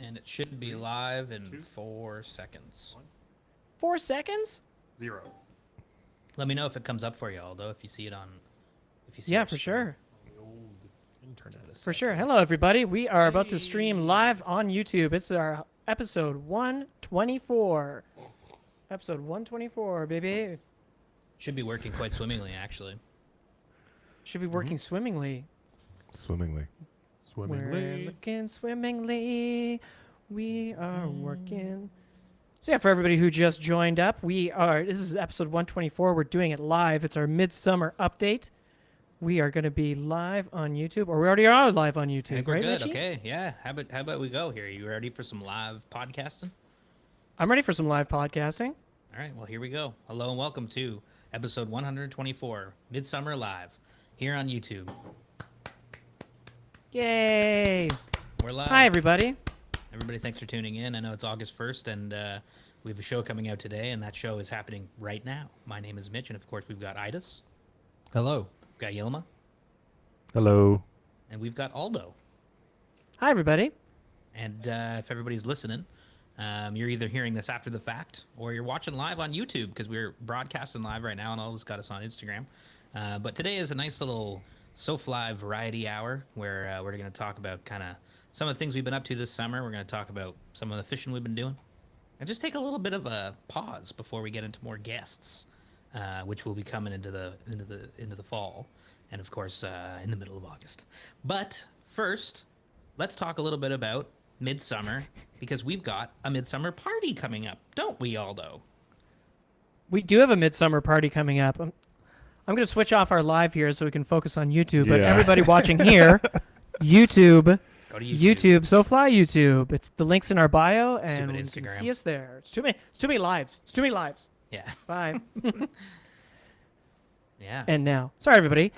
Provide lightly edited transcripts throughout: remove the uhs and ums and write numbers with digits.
And it should be live in 2, 4 seconds. 4 seconds? 0. Let me know if it comes up for you, Aldo, if you see it on... If you see Yeah, our for screen. sure. The old internet. For sure. Hello, everybody. We are about to stream live on YouTube. It's our episode 124. Episode 124, baby. Should be working quite swimmingly, actually. Should be working swimmingly. Swimmingly. We're looking swimmingly. We are working. So yeah, for everybody who just joined up, this is episode 124. We're doing it live. It's our Midsummer update. We are going to be live on YouTube, or we already are live on I YouTube, think we're right, good, Richie? okay. Yeah, how about we go here? You ready for some live podcasting? I'm ready for some live podcasting. All right, well, here we go. Hello and welcome to episode 124, Midsummer Live, here on YouTube. Yay! We're live. Hi, everybody. Everybody, thanks for tuning in. I know it's August 1st, and we have a show coming out today, and that show is happening right now. My name is Mitch, and of course, we've got Idis. Hello. We've got Yilma, Hello. and we've got Aldo. Hi, everybody. And if everybody's listening, you're either hearing this after the fact or you're watching live on YouTube because we're broadcasting live right now and Aldo's got us on Instagram. But today is a nice little SoFly variety hour where we're going to talk about kind of some of the things we've been up to this summer. We're going to talk about some of the fishing we've been doing and just take a little bit of a pause before we get into more guests, which will be coming into the fall and of course in the middle of August. But first, let's talk a little bit about Midsummer, because we've got a Midsummer party coming up, don't we, Aldo? We do have a midsummer party coming up. I'm going to switch off our live here so we can focus on YouTube. But Yeah. everybody watching here, YouTube, Go to YouTube. SoFly YouTube. It's the links in our bio, and Stupid you can Instagram. see us there. It's too many lives. It's too many lives. Yeah. Bye. Yeah. And now, sorry everybody.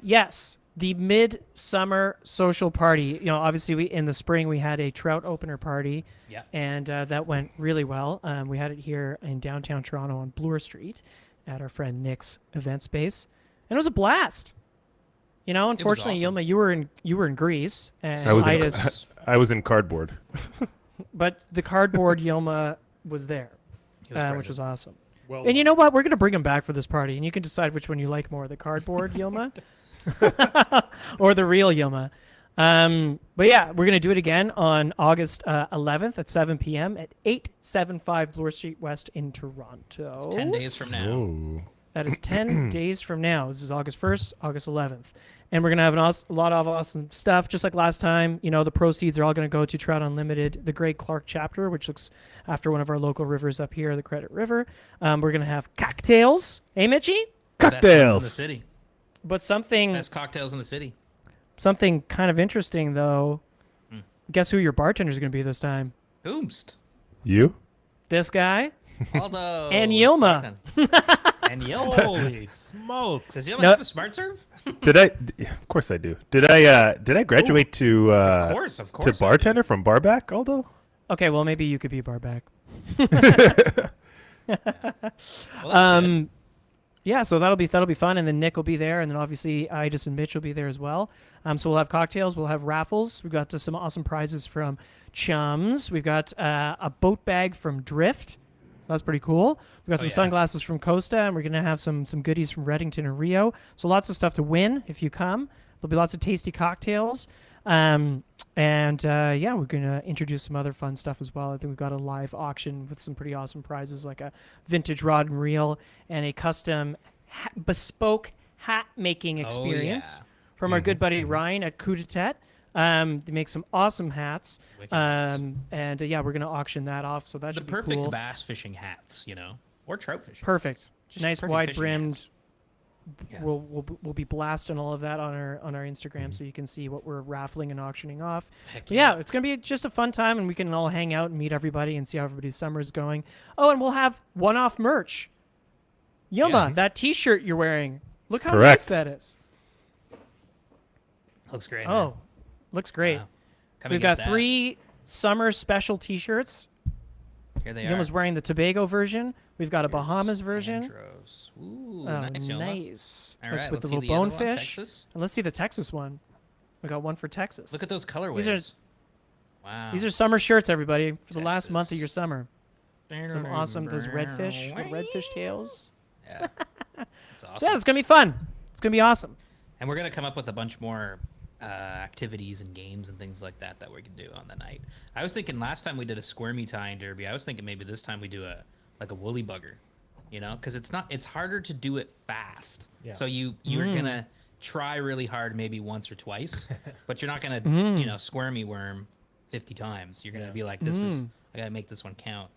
Yes, the midsummer social party. You know, obviously in the spring we had a trout opener party. Yeah. And that went really well. We had it here in downtown Toronto on Bloor Street at our friend Nick's event space, and it was a blast. You know, unfortunately, awesome. Yilma, you were in Greece, and I was in, Idas, I was in cardboard. but the cardboard Yilma was there, He was which present. was awesome. Well, And you know what? We're gonna bring him back for this party, and you can decide which one you like more: the cardboard Yilma or the real Yilma. But yeah, we're gonna do it again on August 11th at 7 p.m. at 875 Bloor Street West in Toronto. It's 10 days from now. Oh. That is 10 days from now. This is August 1st, August 11th. And we're going to have a lot of awesome stuff, just like last time. You know, the proceeds are all going to go to Trout Unlimited, the Greg Clark chapter, which looks after one of our local rivers up here, the Credit River. We're going to have cocktails. Hey, Mitchie? Best ones in the Cocktails. city. But something Best cocktails in the city. kind of interesting, though. Guess who your bartender's going to be this time? Oomst. You? This guy? Aldo. And Yilma. And Yilma. holy smokes! Does Yilma No. have a smart serve? Did I? Yeah, of course I do. Did I graduate to Of course. to bartender from barback, Aldo? Okay, well, maybe you could be barback. Well, that's good. Yeah, so that'll be fun, and then Nick will be there, and then obviously Idis and Mitch will be there as well. So we'll have cocktails, we'll have raffles. We've got some awesome prizes from Chums. We've got a boat bag from Drift. That's pretty cool. We've got some yeah. sunglasses from Costa, and we're gonna have some goodies from Reddington and Rio. So lots of stuff to win if you come. There'll be lots of tasty cocktails. Yeah, we're gonna introduce some other fun stuff as well. I think we've got a live auction with some pretty awesome prizes, like a vintage rod and reel and a custom bespoke hat making experience from our good buddy Ryan at Coup d'Etat. They make some awesome hats. Wicked. Yeah, we're gonna auction that off. So that The should be perfect cool. bass fishing hats, you know, or trout fishing. Perfect. Just Nice perfect wide fishing brimmed. hats. Yeah. We'll be blasting all of that on our Instagram, so you can see what we're raffling and auctioning off. Heck But yeah, it's gonna be just a fun time, and we can all hang out and meet everybody and see how everybody's summer is going. Oh, and we'll have one-off merch. Yilma, Yeah. that T-shirt you're wearing, look how nice Correct. that is. Looks great. Oh, looks great. Wow. Come We've and get got that. 3 summer special T-shirts. Here they are. Yilma's wearing the Tobago version. We've got a Here's Bahamas version. Andros. Ooh, Oh, nice, Yilma. nice. All That's right, with the let's see little the other one, bonefish. Texas. And let's see the Texas one. We got one for Texas. Look at those colorways. These are Wow. These are summer shirts, everybody, for the last month of Texas. your summer. Some awesome, those redfish, the redfish tails. Yeah. That's awesome. So yeah, it's gonna be fun. It's gonna be awesome. And we're gonna come up with a bunch more activities and games and things like that we can do on the night. I was thinking last time we did a squirmy tying derby. I was thinking maybe this time we do a woolly bugger, because it's harder to do it fast. Yeah. So you're gonna try really hard maybe once or twice, but you're not gonna squirmy worm 50 times. You're gonna be like, I gotta make this one count.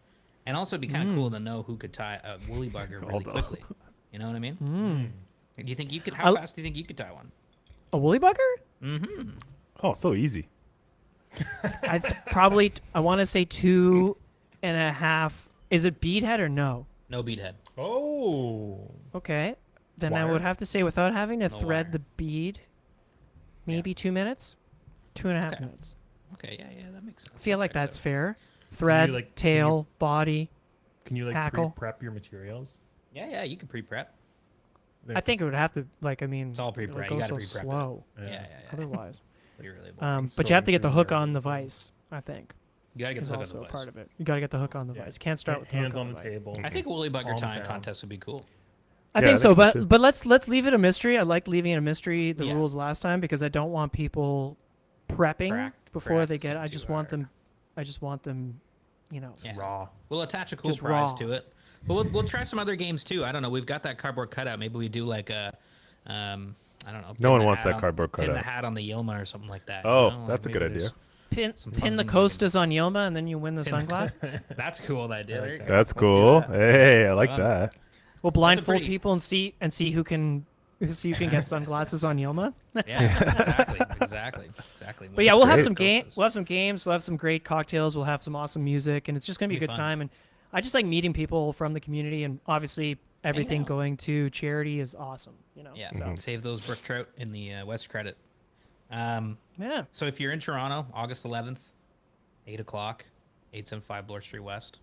And also it'd be kind of cool to know who could tie a woolly bugger really quickly. You know what I mean? Do you think you could? How fast do you think you could tie one? A woolly bugger? Mm-hmm. Oh, so easy. I want to say 2.5. Is it beadhead or no? No bead head. Oh. Okay. Then I Wire? would have to say without having to No thread wire. the bead, maybe 2 minutes, 2.5 Okay. minutes. Okay, yeah, that makes sense. I feel like That that's checks fair. Thread, like- can tail, body. Can you like Hackle. prep your materials? out. Yeah, you can pre-prep. I think it would have to, It's all pre-prep. It'll You go gotta so pre-prep it. slow Yeah. otherwise. You're really boring. But So you have to get the hook inconvenient. on the vise, I think. You gotta get Is the hook on also the a vise. part of it. You got to get the hook on the Yeah. vise. Can't start with the Hands hook on the vise. table. I think a woolly bugger Palms tying down. contest would be cool. I Yeah, think I so, think so, too. but let's leave it a mystery. I like leaving it a mystery the Yeah. rules last time because I don't want people prepping before they get. I Practicing just too want hard. them. I just want them, Yeah. Raw. We'll attach a cool Just prize raw. to it. But we'll try some other games too. I don't know. We've got that cardboard cutout. Maybe we do like a, I don't know. No one wants that cardboard Pin the cutout. hat on the Yilma or something like that. Oh, Like that's a good maybe idea. pin Some pin fun the things we can- Costas on Yilma, and then you win the sunglasses. That's cool. That idea. I like There you that. go. That's Let's do cool. that. Hey, I like fun. that. We'll blindfold pretty- people and see who can get sunglasses on Yilma. Yeah, exactly. But yeah, we'll have great. some games. We'll have some games. We'll have some great cocktails. We'll have some awesome music, and it's just gonna be a It'll good be fun. time. And I just like meeting people from the community, and obviously everything out. going to charity is awesome. Yeah, So, save those brook trout in the West Credit. yeah. So if you're in Toronto, August 11th, 8 o'clock, 875 Bloor Street West,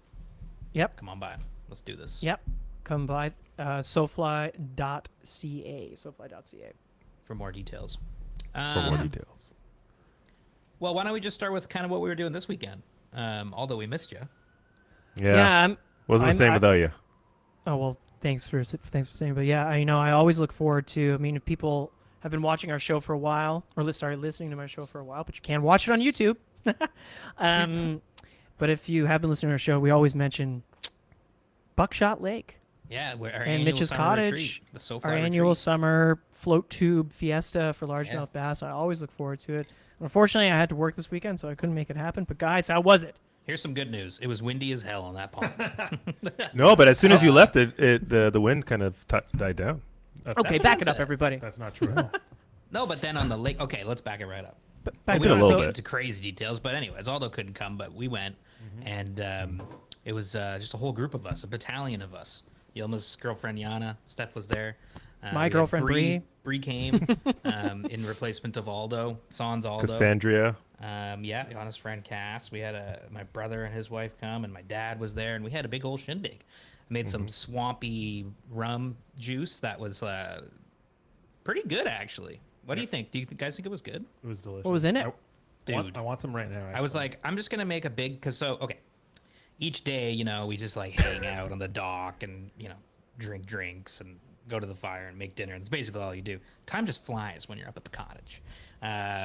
Yep. come on by. Let's do this. Yep. Come by sofly.ca. Sofly.ca. For more details. For more details. Well, why don't we just start with kind of what we were doing this weekend? Although we missed you. Yeah. Wasn't the I'm- same I- without you. Oh well, thanks for saying. But yeah, I always look forward to. I mean, if people have been watching our show for a while, or listening to my show for a while, but you can watch it on YouTube. But if you have been listening to our show, we always mention Buckshot Lake, Yeah, our and annual Mitch's summer Cottage, retreat, the SoFly our retreat. annual summer float tube fiesta for largemouth bass. I always look forward to it. Unfortunately, I had to work this weekend, so I couldn't make it happen. But guys, how was it? Here's some good news. It was windy as hell on that pond. No, but as soon as you left the wind kind of died down. Okay, back it up, everybody. That's not true. No, but then on the lake. Okay, let's back it right up. Back We did a don't little have to get bit. into crazy details, but anyways, Aldo couldn't come, but we went, and it was just a whole group of us, a battalion of us. Yilma's girlfriend Yana, Steph was there. My we had girlfriend, Bree. Bree came in replacement of Aldo. Sans Aldo. Cassandra. Yeah, Yana's friend Cass. We had my brother and his wife come, and my dad was there, and we had a big old shindig. I made some swampy rum juice that was pretty good, actually. What do you think? Do you guys think it was good? It was delicious. What was in it? Dude. I want some right now. I was actually. like, I'm just gonna make a big, okay. Each day, we just like hang out on the dock and drink drinks and go to the fire and make dinner. That's basically all you do. Time just flies when you're up at the cottage.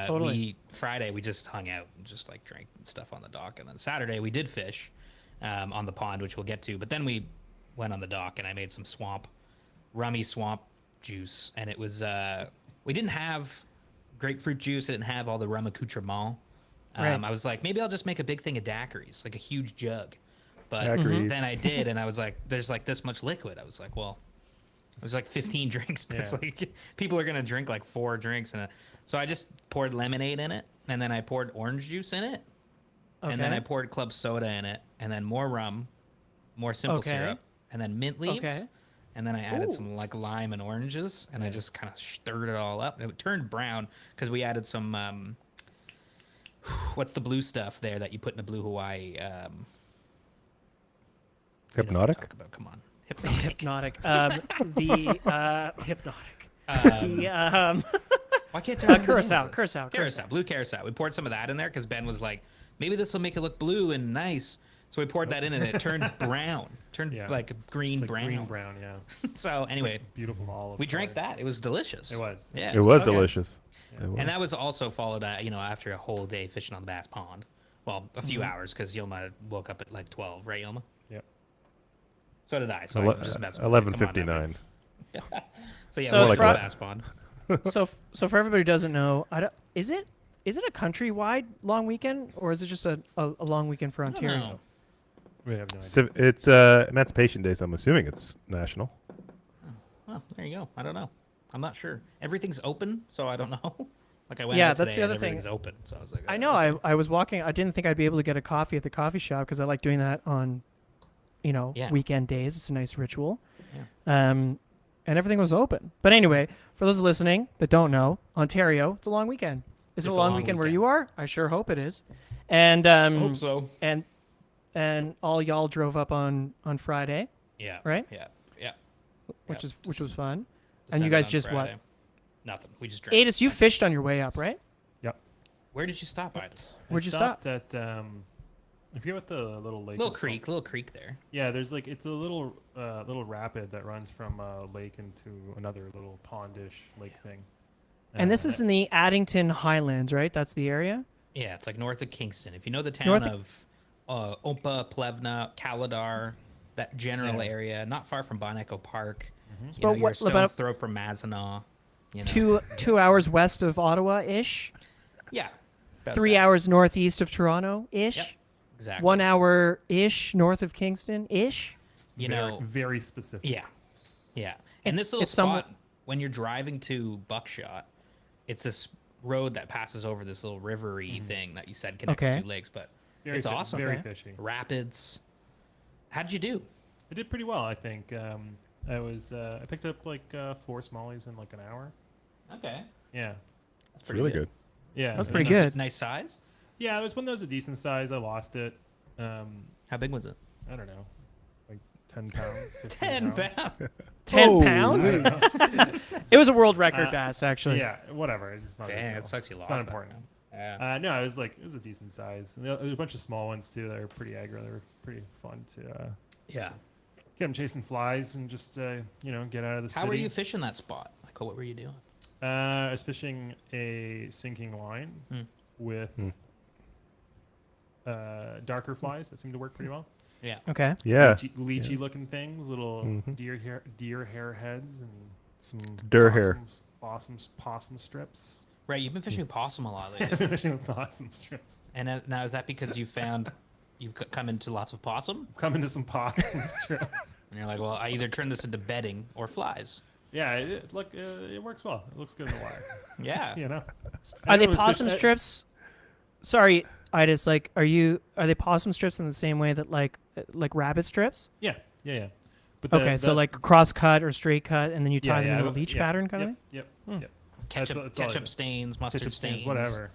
Totally. Friday we just hung out and just like drank stuff on the dock, and then Saturday we did fish on the pond, which we'll get to. But then we went on the dock and I made some rummy swamp juice, and it was we didn't have grapefruit juice. It didn't have all the rum accoutrement. Right. I was like, maybe I'll just make a big thing of daiquiris, like a huge jug. But Daiquiris. then I did, and I was like, there's like this much liquid. I was like, well, it was like 15 drinks, but it's Yeah. like people are gonna drink like 4 drinks, and so I just poured lemonade in it, and then I poured orange juice in it, and then Okay. I poured club soda in it, and then more rum, more simple Okay. syrup, and then mint leaves, Okay. and then I added Ooh. some like lime and oranges, and I just kind of stirred it all up. It turned brown because we added some what's the blue stuff there that you put in a blue Hawaii? You know what I'm Hypnotic. talking about. Come on, hypnotic. Hypnotic. Why can't I remember the name Curacao. of this? Curacao. Curacao, blue curacao. We poured some of that in there because Ben was like maybe this will make it look blue and nice. So we poured that in, and it turned brown, turned Yeah. like a green It's like brown. green brown, yeah. So anyway, Beautiful olive. we drank color. that. It was delicious. It was. Yeah, It was okay. delicious. Yeah. It was. And that was also followed, after a whole day fishing on the Bass Pond. Well, a few Mm-hmm. hours because Yoma woke up at like 12, right, Yoma? Yep. So did I. So Ele- I just messed with it. Come on now, 11:59. man. So yeah, So we it's went to from- the Bass Pond. So for everybody who doesn't know, is it a countrywide long weekend, or is it just a long weekend for I don't Ontario? know. We have no idea. It's Emancipation Day, so I'm assuming it's national. Well, there you go. I don't know. I'm not sure. Everything's open, so I don't know. Like I went Yeah, out that's the today and other thing. everything's open, so I was like, I know. I was walking. I didn't think I'd be able to get a coffee at the coffee shop because I like doing that on, Yeah. weekend days. It's a nice ritual. Yeah. And everything was open. But anyway, for those listening that don't know, Ontario, it's a long weekend. Is it It's a long weekend where you are? I sure hope it is. And hope so. and all y'all drove up on Friday, Yeah. right? Yeah. Yeah. which Yep. was fun. And Descended you guys on just what? Friday. Nothing. We just drank. Adis, you fished on your way up, right? Where did you stop, Adis? Where'd I you stop? stopped at I forget what the little lake. Little is creek there. Yeah, there's like it's a little rapid that runs from a lake into another little pondish lake thing. And this is in the Addington Highlands, right? That's the area. Yeah, it's like north of Kingston. If you know the town North- of Ompa, Plevna, Caladar, that general Yeah. area, not far from Boneco Park. You But know, you're a what stone's about- throw from Mazenau. You know. 2 hours west of Ottawa ish. Yeah. about 3 that. hours northeast of Toronto ish. Yep. Exactly. 1 hour ish north of Kingston ish. You very, know. very specific. Yeah. Yeah. And It's- this little it's spot, somewhat- when you're driving to Buckshot, it's this road that passes over this little rivery thing that you said connects Okay. two lakes, but Very it's awesome. Very Okay. fishy. Rapids. How'd you do? I did pretty well, I think. I picked up like 4 smallies in like an hour. Okay. Yeah. That's It's really good. Yeah. That's it pretty was good. Nice size. Yeah, it was one that was a decent size. I lost it. How big was it? I don't know, like 10 pounds. 15 10 pounds. pounds. 10 Oh, pounds? I don't know. It was a world record bass, actually. Yeah, whatever. It's just not a big Dang, deal. it sucks you It's lost not that, important. man. Yeah. No, it was a decent size. And there was a bunch of small ones too that were pretty aggro. They were pretty fun to Yeah. get them chasing flies and just get out of the How city. were you fishing that spot? Like, what were you doing? I was fishing a sinking line Hmm. with darker flies that seemed to work pretty well. Yeah. Okay. Yeah. Lychee looking things, little Mhm. deer hair heads, and some Der hair. possum strips. Right. You've been fishing possum a lot lately. Fishing with possum strips. And now is that because you've come into lots of possum? Come into some possum strips. And you're like, well, I either turn this into bedding or flies. Yeah, it works well. It looks good in the water. Yeah. You know. Are they It was possum fish- strips? Sorry, Idis, like, are they possum strips in the same way that like rabbit strips? Yeah. But Okay, so like cross cut or straight cut, and then you tie them in a would- leech yeah, pattern kind yep, of thing? Yep. Hmm. Yep. Ketchup, that's all I ketchup do. stains, mustard Ketchup stains. whatever.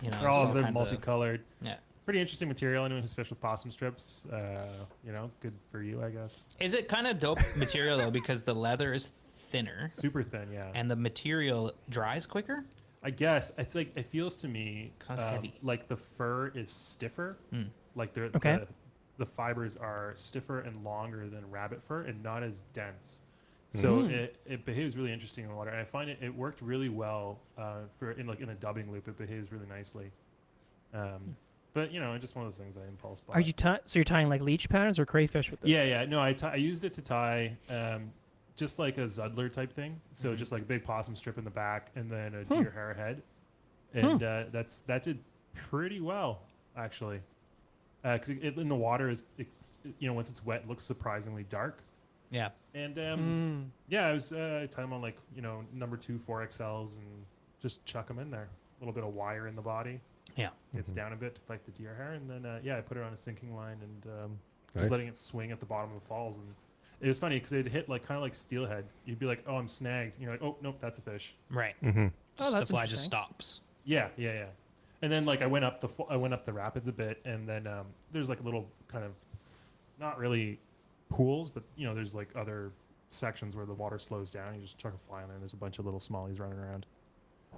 You know, They're all so they're kinds of- multicolored. Yeah. Pretty interesting material. Anyone who's fished with possum strips, good for you, I guess. Is it kind of dope material though because the leather is thinner Super thin, yeah. and the material dries quicker? I guess it's like it feels to me Sounds heavy. like the fur is stiffer. Hmm. Like Okay. the fibers are stiffer and longer than rabbit fur and not as dense. So it behaves really interesting in water. And I find it worked really well in a dubbing loop. It behaves really nicely. But it's just one of those things I impulse buy. Are you so you're tying like leech patterns or crayfish with this? Yeah. No, I used it to tie just like a Zudler type thing. So just like a big possum strip in the back and then a deer hair head. And that did pretty well, actually. Because in the water, once it's wet, it looks surprisingly dark. Yeah. And yeah, I was I tied them on like, number 2 4XLs and just chuck them in there. A little bit of wire in the body. Yeah. Gets down a bit to fight the deer hair. And then, I put it on a sinking line and Nice. just letting it swing at the bottom of the falls. And it was funny because it hit like kind of like steelhead. You'd be like, oh, I'm snagged. And you're like, oh, nope, that's a fish. Right. Mm-hmm. Oh, Just that's the fly just interesting. stops. Yeah. And then like I went up the rapids a bit, and then there's like a little kind of not really pools, but there's like other sections where the water slows down. You just chuck a fly in there, and there's a bunch of little smallies running around. Oh,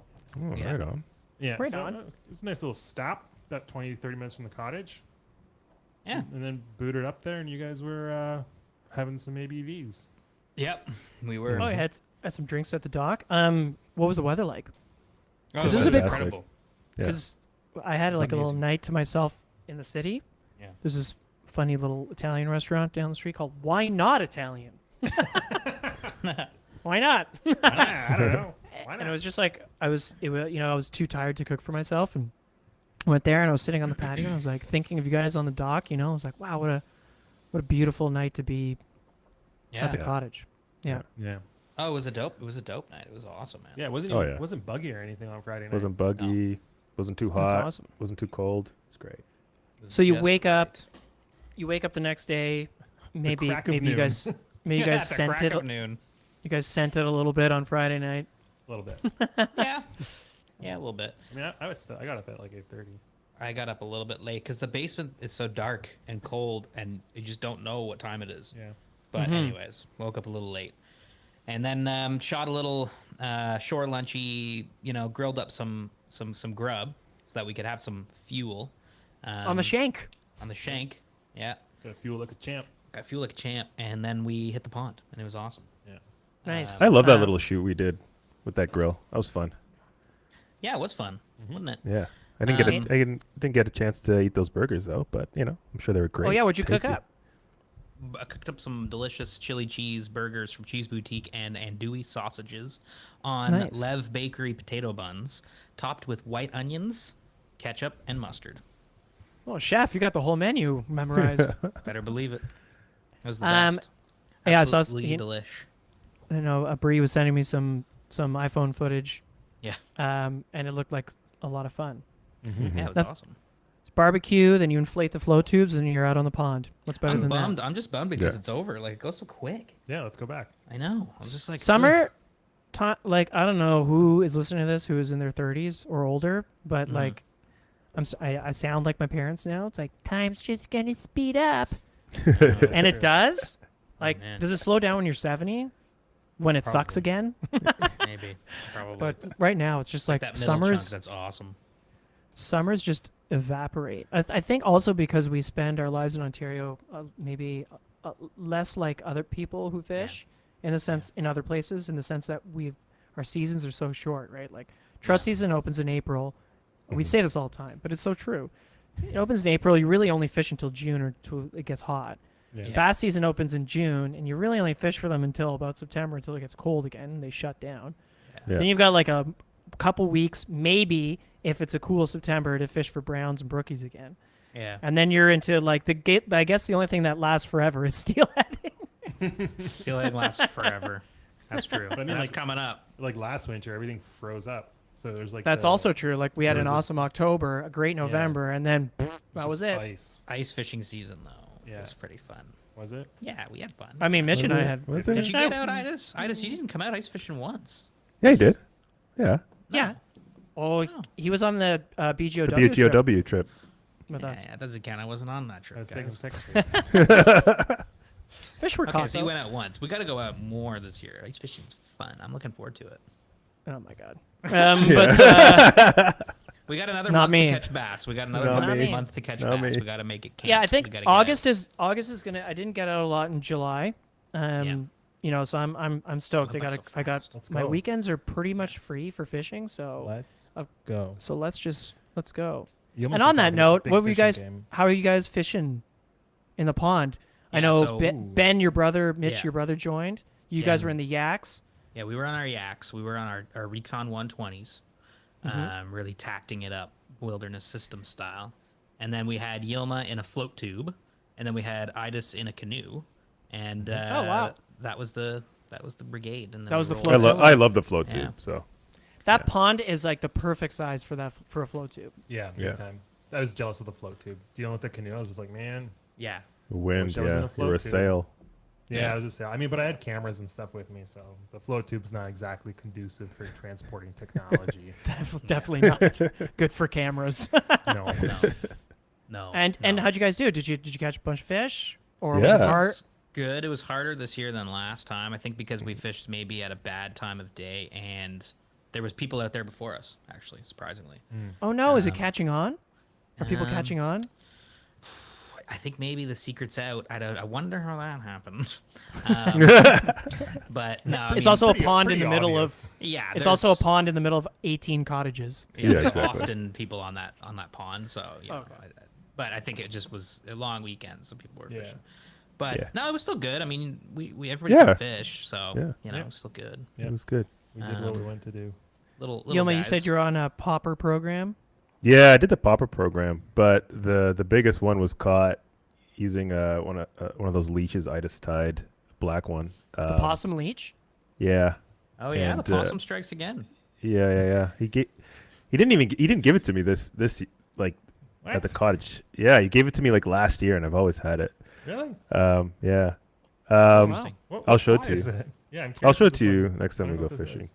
Yeah. right on. Yeah, Right so on. It's a nice little stop. about 20, 30 minutes from the cottage. Yeah. And then booted up there, and you guys were having some ABVs. Yep. We were. Oh, I had some drinks at the dock. What was the weather like? Oh, This it is a bit incredible. Yeah. Because I had like a little amazing. night to myself in the city. Yeah. There's this funny little Italian restaurant down the street called Why Not Italian? Why not? I don't know. Why And it not? was just like I was too tired to cook for myself, and went there and I was sitting on the patio and I was like thinking of you guys on the dock. I was like, wow, what a beautiful night to be Yeah. at the cottage. Yeah. Yeah. Oh, it was a dope night. It was awesome, man. Yeah, it wasn't Oh, even, yeah. wasn't buggy or anything on Friday night. Wasn't buggy. Wasn't too That's hot. awesome. Wasn't too cold. It's great. It was So you just wake up, right. You wake up the next day. Maybe crack of you noon. guys maybe you Yeah, guys at the sent crack it. of noon. You guys sent it a little bit on Friday night. A little bit. Yeah. Yeah, a little bit. I mean, I got up at like 8:30. I got up a little bit late because the basement is so dark and cold, and you just don't know what time it is. Yeah. But anyways, woke up a little late, and then shot a little shore lunchy. Grilled up some grub so that we could have some fuel. On the shank. On the shank. Yeah, Got fuel like a champ. got fuel like a champ, and then we hit the pond, and it was awesome. Yeah. Nice. I love that Uh, little shoot we did with that grill. That was fun. Yeah, it was fun, wasn't it? Yeah. I didn't get Um, I didn't get a chance to eat those burgers though, but I'm sure they were great. Oh yeah, what'd you Tasty. cook up? I cooked up some delicious chili cheese burgers from Cheese Boutique and andouille sausages on Nice. Lev Bakery potato buns, topped with white onions, ketchup, and mustard. Oh, chef, you got the whole menu memorized. Better believe it. It was the Um, best. yeah, so I was- Absolutely you- delish. I know Bree was sending me some iPhone footage. Yeah. And it looked like a lot of fun. Yeah, it was That's- awesome. It's barbecue, then you inflate the flow tubes, and you're out on the pond. What's better I'm than bummed. that? I'm just bummed because Yeah. it's over. Like, it goes so quick. Yeah, let's go back. I know. I'm just like, Summer, ugh. like I don't know who is listening to this, who is in their 30s or older, but Mhm. like I sound like my parents now. It's like time's just gonna speed up, and it does. Like, man. does it slow down when you're 70? When it sucks Probably. again? Maybe. Probably. But right now, it's just like that middle chunk, summers. that's awesome. Summers just evaporate. I think also because we spend our lives in Ontario maybe less like other people who fish, in the sense in other places, in the sense that our seasons are so short, right? Like trout season opens in April. We say this all the time, but it's so true. It opens in April. You really only fish until June or until it gets hot. Yeah. Yeah. Bass season opens in June, and you really only fish for them until about September, until it gets cold again, and they shut down. Yeah. Then you've got like a couple weeks, maybe if it's a cool September, to fish for browns and brookies again. Yeah. And then you're into like the gate. I guess the only thing that lasts forever is steelhead. Steelhead lasts forever. That's true. But I mean, That's like- coming up. Like last winter, everything froze up. So there's like That's also true. Like we had there an was a- awesome October, a great November, and then that was it. Ice. Ice fishing season, though. Yeah. It was pretty fun. Was it? Yeah, we had fun. I mean, Mitch Was and I it? had. Was Did it? you get out, Idis? Idis, you didn't come out ice fishing once. Yeah, he did. Yeah. Yeah. Oh, Oh. he was on the BGOW. The trip BGOW trip. with Yeah, us. it doesn't count. I wasn't on that I trip, was taking guys. pictures. Fish were Okay, caught. so you though. went out once. We got to go out more this year. Ice fishing's fun. I'm looking forward to it. Oh my god. But We got another Not month me. to catch bass. We got another Not me. month to catch Not bass. me. We got to make it count. yeah, I We think gotta get out. August is gonna. I didn't get out a lot in July. So I'm stoked. Went by so I got fast. Let's my go. weekends are pretty much free for fishing. So Let's Uh, go. let's go. You almost And been on that talking about note, the big what were you fishing guys? game. How are you guys fishing in the pond? I Yeah, know so- Ben, your brother, Mitch, Yeah. your brother joined. You Yeah. guys were in the yaks. Yeah, we were on our yaks. We were on our Recon 120s, really tacting it up wilderness system style. And then we had Yilma in a float tube, and then we had Idis in a canoe. And wow. that was the brigade. And then That was we the rolled float out. tube. I love the float Yeah. tube. So That Yeah. pond is like the perfect size for a float tube. Yeah, big Yeah. time. I was jealous of the float tube. Dealing with the canoe, I was just like, man. Yeah. the wind, Wish I was in a yeah, you float were a tube. sail. Yeah, Yeah. I was just saying. I mean, but I had cameras and stuff with me, so the float tube's not exactly conducive for transporting technology. Definitely not good for cameras. no. No. and no. how'd you guys do? Did you catch a bunch of fish? Or was Yeah. it hard? was good. It was harder this year than last time. I think because we fished maybe at a bad time of day, and there was people out there before us. Actually, surprisingly, Oh no, is it Um, catching on? Are people Um, catching on? I think maybe the secret's out. I wonder how that happened. But no, I It's mean, also a Pretty- pond in pretty the middle obvious. yeah. It's also a there's- pond in the middle of 18 cottages. Yeah, Yeah, there's exactly. often people on that pond. So yeah, Okay. but I think it just was a long weekend, so people were Yeah. fishing. But Yeah. no, it was still good. I mean, we everybody Yeah. could fish, so Yeah. you know, Yeah. it was still good. Yeah. It was good. We did what we went to do. Little Yoma, you guys. said you're on a popper program. Yeah, I did the popper program, but the biggest one was caught using one of those leashes I just tied, black one. The possum leech. Yeah, Oh yeah, and, the possum strikes again. yeah. He didn't give it to me this like at the What? cottage. Yeah, he gave it to me like last year, and I've always had it. Really? Yeah. Interesting. I'll show it fly to is you. it? Yeah, I'm curious I'll show it what to this you one- next time I we don't go know what this fishing. is.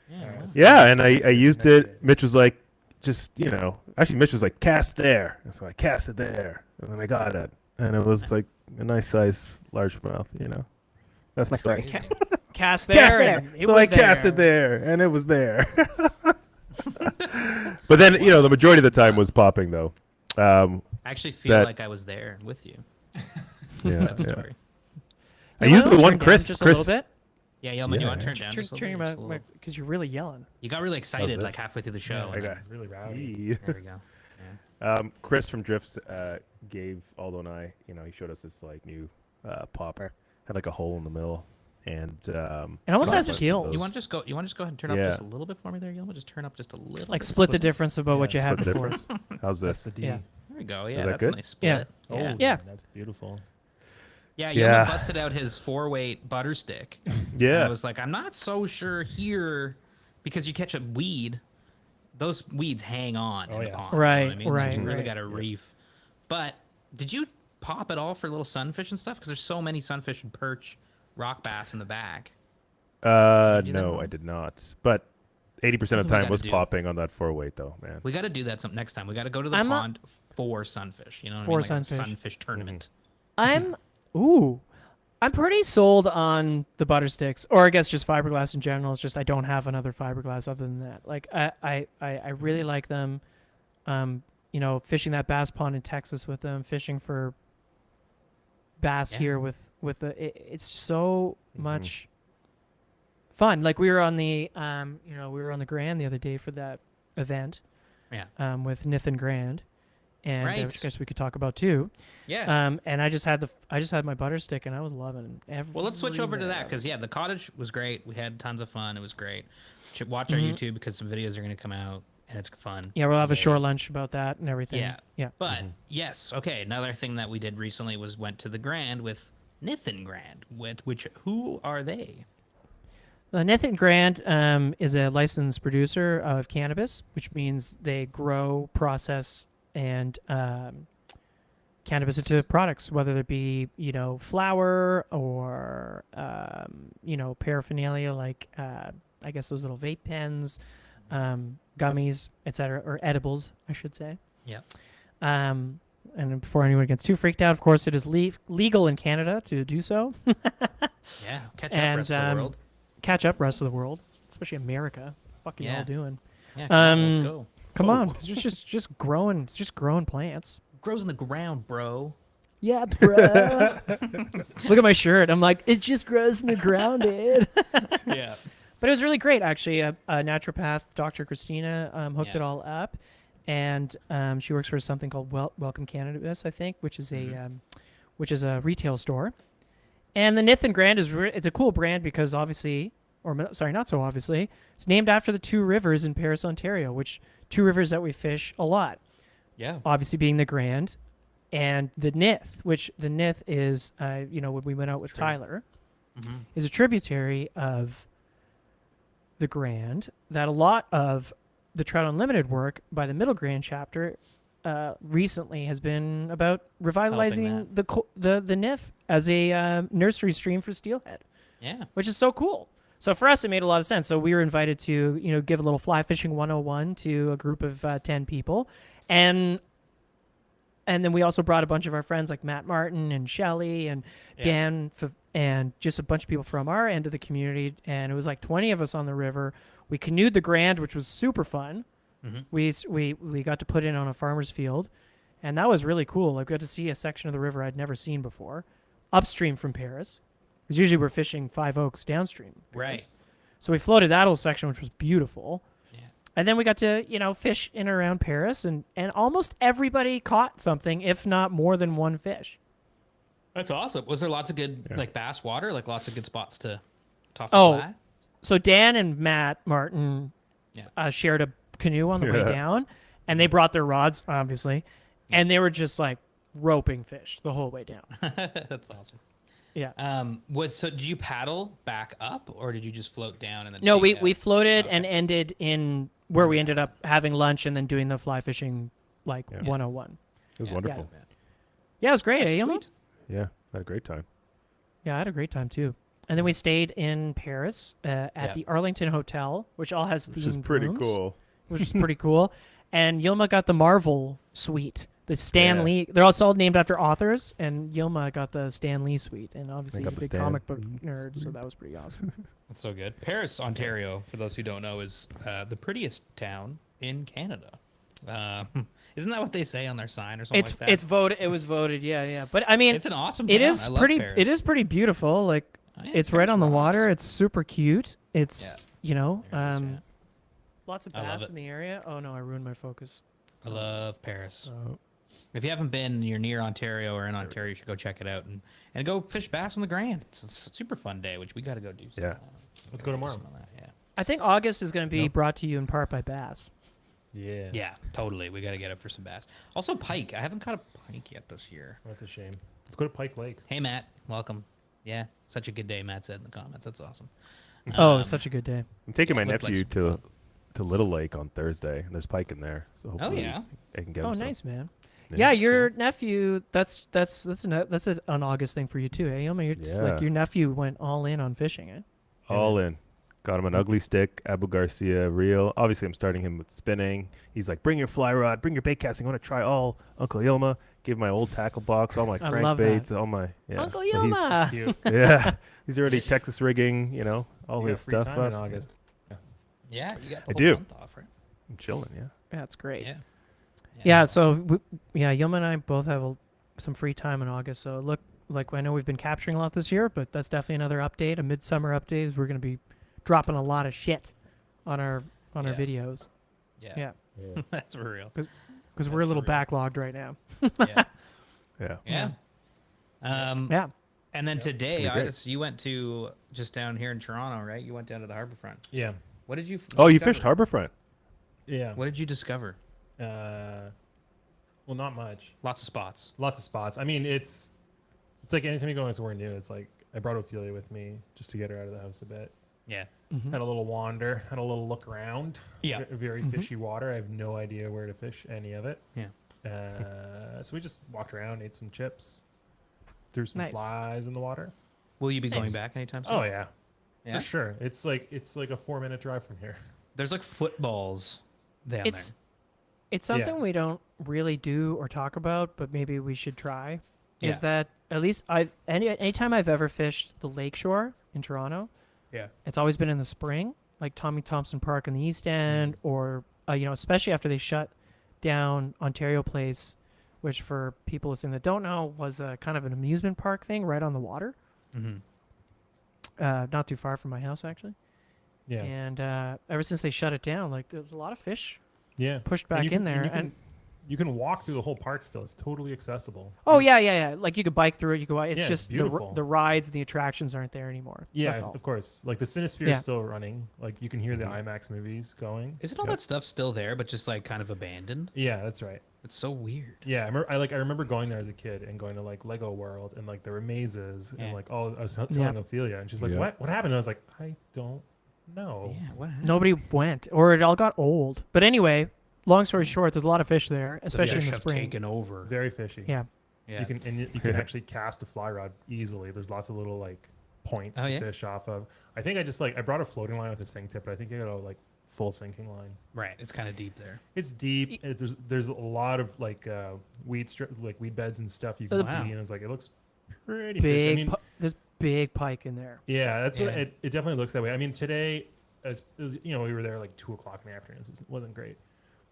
Yeah, Alright. well, Yeah, and I Next used day. it. Mitch was like, just actually Mitch was like, cast there. And so I cast it there, and then I got it, and it was like a nice size largemouth. That's my story. crazy. Cast Cast there. there. and it So was I cast it there, and it was there. But then the majority of the time was popping though. I actually feel That- like I was there with you. Yeah, That yeah. story. I You used wanna the one turn down Chris. just a little bit. Yeah, Yeoman, you Yeah. want to turn down just a Turn little your bit? mic because you're really yelling. You got really excited this? like halfway through the show. Yeah, and Okay. then- really rowdy. Yee. There we go. Chris from Drifts gave Aldo and I, he showed us this like new popper. Had like a hole in the middle, and It almost Come has on, just- gills. You want to just go? You want to just go ahead and turn up Yeah. just a little bit for me there, Yeoman? Just turn up just a little. Like bit. split the this. difference about what you Yeah, had split the before. difference. How's That's this? the D. Yeah. There we go. Yeah, that that's good? a nice split. Oh, Yeah. Yeah. That's beautiful. Yeah, Yeah. Yeoman busted out his 4-weight butter stick. And Yeah. I was like, I'm not so sure here because you catch a weed, those weeds hang on Oh, in the yeah. pond. You know Right, what I mean? Like, right, you really right. got to reef. But did you pop at all for little sunfish and stuff? Because there's so many sunfish and perch, rock bass in the back. Did you do that No, one? I did not. But 80% of the Something we time gotta was do. popping on that 4-weight though, man. We got to do that some next time. We got to go to the I'm not- pond for sunfish. You know what For I mean? Like sunfish. a sunfish tournament. I'm pretty sold on the butter sticks, or I guess just fiberglass in general. It's just I don't have another fiberglass other than that. Like I really like them. Fishing that bass pond in Texas with them, fishing for bass Yeah. here with it's so much fun. Like we were on the Grand the other day for that event. Yeah. With Nathan Grand, and Right. which I guess we could talk about too. Yeah. And I just had my butter stick, and I was loving every. Well, let's switch over to that minute of because the cottage was great. We had tons of fun. It was great. Watch our Mhm. YouTube because some videos are going to come out and it's fun. it. Yeah, we'll have a Yeah. short lunch about that and everything. Yeah. Yeah. But yes, okay. Another thing that we did recently was went to the Grand with Nathan Grand. Who are they? Nathan Grant is a licensed producer of cannabis, which means they grow, process, and cannabis into products, whether it be flour or paraphernalia like I guess those little vape pens, gummies, etc., or edibles, I should say. Yeah. And before anyone gets too freaked out, of course, it is legal in Canada to do so. Yeah. Catch up, And, rest of the world. Catch up, rest of the world, especially America. Fucking Yeah. all doing. Yeah. Let's go. Come Oh. on, it's just growing. It's just growing plants. Grows in the ground, bro. Yeah, bro. Look at my shirt. I'm like, it just grows in the ground, dude. Yeah. But it was really great, actually. A naturopath, Dr. Christina, hooked Yeah. it all up, and she works for something called Welcome Cannabis, I think, which is a retail store. And the Nathan Grand it's a cool brand because obviously, sorry, not so obviously, it's named after the two rivers in Paris, Ontario, which two rivers that we fish a lot. Yeah. Obviously being the Grand and the Nith, which the Nith is, when we went out with True. Tyler, Mm-hmm. is a tributary of the Grand that a lot of the Trout Unlimited work by the Middle Grand chapter recently has been about revitalizing the Nith as a nursery stream for steelhead, Yeah. which is so cool. So for us, it made a lot of sense. So we were invited to, give a little fly fishing 101 to a group of 10 people. And then we also brought a bunch of our friends like Matt Martin and Shelly and Yeah. Dan and just a bunch of people from our end of the community. And it was like 20 of us on the river. We canoed the Grand, which was super fun. Mm-hmm. We got to put in on a farmer's field. And that was really cool. Like, we got to see a section of the river I'd never seen before, upstream from Paris. Because usually we're fishing Five Oaks downstream. Right. So we floated that whole section, which was beautiful. Yeah. And then we got to, fish in and around Paris, and almost everybody caught something, if not more than one fish. That's awesome. Was there lots of good Yeah. like bass water, like lots of good spots to toss Oh, a flat? So Dan and Matt Martin Yeah. shared a canoe on the way Yeah. down, and they brought their rods, obviously, and they were just like roping fish the whole way down. That's awesome. Yeah. Did you paddle back up or did you just float down and then No, take we out? floated Okay. and ended in where we ended up having lunch and then doing the fly fishing like Yeah. 101. It was Yeah. wonderful. Yeah, it was great. That's Eh, Yuma? sweet. Yeah, I had a great time. Yeah, I had a great time too. And then we stayed in Paris at Yeah. the Arlington Hotel, which all has Which is themed pretty rooms, cool. which is pretty cool. And Yilma got the Marvel suite, the Stan Yeah. Lee. They're also all named after authors, and Yilma got the Stan Lee suite. And obviously, I he's got a the big Stan comic book Lee nerd, so that was pretty awesome. That's so good. Paris, Ontario, for those who don't know, is the prettiest town in Canada. Isn't that what they say on their sign or something like that? It's voted. It was voted. Yeah. But I mean, It's an awesome it town. is I love pretty. Paris. It is pretty beautiful. Like Oh, yeah, it's right Paris on the rocks. water. It's super cute. It's There it is, yeah. lots of I love bass it. in the area. Oh no, I ruined my focus. I love Paris. Oh. If you haven't been, and you're near Ontario or in Ontario, you should go check it out and go fish bass on the Grand. It's a super fun day, which we got to go do. So, Yeah. Let's go tomorrow. some of that, Yeah. I think August is going to be Nope. brought to you in part by Bass. Yeah. Yeah, totally. We got to get up for some bass. Also, pike. I haven't caught a pike yet this year. That's a shame. Let's go to Pike Lake. Hey, Matt. Welcome. Yeah, such a good day, Matt said in the comments. That's awesome. Oh, Um, such a good day. I'm taking Yeah, my it looked like nephew super to Little Lake on Thursday, and there's pike in there. So hopefully yeah? I can get Oh, him some. nice, man. Yeah, Yeah, it's your nephew. That's an August thing for you too, eh? Like Yeah. your nephew went all in on fishing, eh? All in. Got him an ugly stick, Abu Garcia reel. Obviously, I'm starting him with spinning. He's like, bring your fly rod, bring your bait casting. I want to try all. Uncle Yilma gave my old tackle box, all my I love that. crankbaits, all my Uncle So he's- Yilma. Cute. yeah, he's already Texas rigging, all You his got free stuff time up. in August. Yeah, you got the I whole do. month off, right? I'm chilling. Yeah. That's great. Yeah. Yeah, awesome. so Yilma and I both have some free time in August. So look, like I know we've been capturing a lot this year, but that's definitely another update, a midsummer update. Is we're going to be dropping a lot of shit on our Yeah. videos. Yeah, Yeah, that's for real. because That's we're a little for real. backlogged right now. Yeah. Yeah. Yeah. Yeah. And then today, Pretty great. August, you went to just down here in Toronto, right? You went down to the harborfront. Yeah. What did you? Oh, you discover? fished Harborfront. Yeah. What did you discover? Well, not much. Lots of spots. Lots of spots. I mean, it's like anytime you go somewhere new, it's like I brought Ophelia with me just to get her out of the house a bit. Yeah. Mhm. Had a little wander, had a little look around. Yeah. Very Mhm. fishy water. I have no idea where to fish any of it. Yeah. So we just walked around, ate some chips, threw some Nice. flies in the water. Will you be going Nice. back anytime soon? Oh yeah, Yeah. for sure. It's like a 4-minute drive from here. There's like footballs down It's there. it's something we don't really do or talk about, but maybe we should try. Yeah. Is that at least anytime I've ever fished the lakeshore in Toronto, Yeah. it's always been in the spring, like Tommy Thompson Park in the East End, or especially after they shut down Ontario Place, which for people listening that don't know was a kind of an amusement park thing right on the water, Mm-hmm. not too far from my house actually. Yeah. And ever since they shut it down, like there's a lot of fish Yeah. pushed And back you in can- there, and you can walk through the whole park still. It's totally accessible. oh yeah. Like you could bike through it. You could. It's Yeah, it's just beautiful. the rides and the attractions aren't there anymore. Yeah, That's all. of course. Like the Cinesphere Yeah. is still running. Like you can hear the IMAX movies going. Isn't all that stuff still there, but just like kind of abandoned? Yeah, that's right. It's so weird. Yeah, I remember going there as a kid and going to like Lego World and like there were mazes Yeah. and like I was telling Yeah. Ophelia and she's like, Yeah. What happened? And I was like, I don't know. Yeah. What? happened? Nobody went, or it all got old. But anyway, long story short, there's a lot of fish there, The especially in fish the have spring. taken over. Very fishy. Yeah. Yeah. You can actually cast a fly rod easily. There's lots of little like points Oh, to yeah? fish off of. I think I brought a floating line with a sink tip, but I think I got a like full sinking line. Right. It's kind of deep there. It's deep. There's a lot of like weed beds and stuff you can Wow. see, and it's like it looks pretty Big, fishy. I mean, there's big pike in there. yeah, that's what Yeah. it definitely looks that way. I mean, today, we were there like 2:00 in the afternoon. It wasn't great,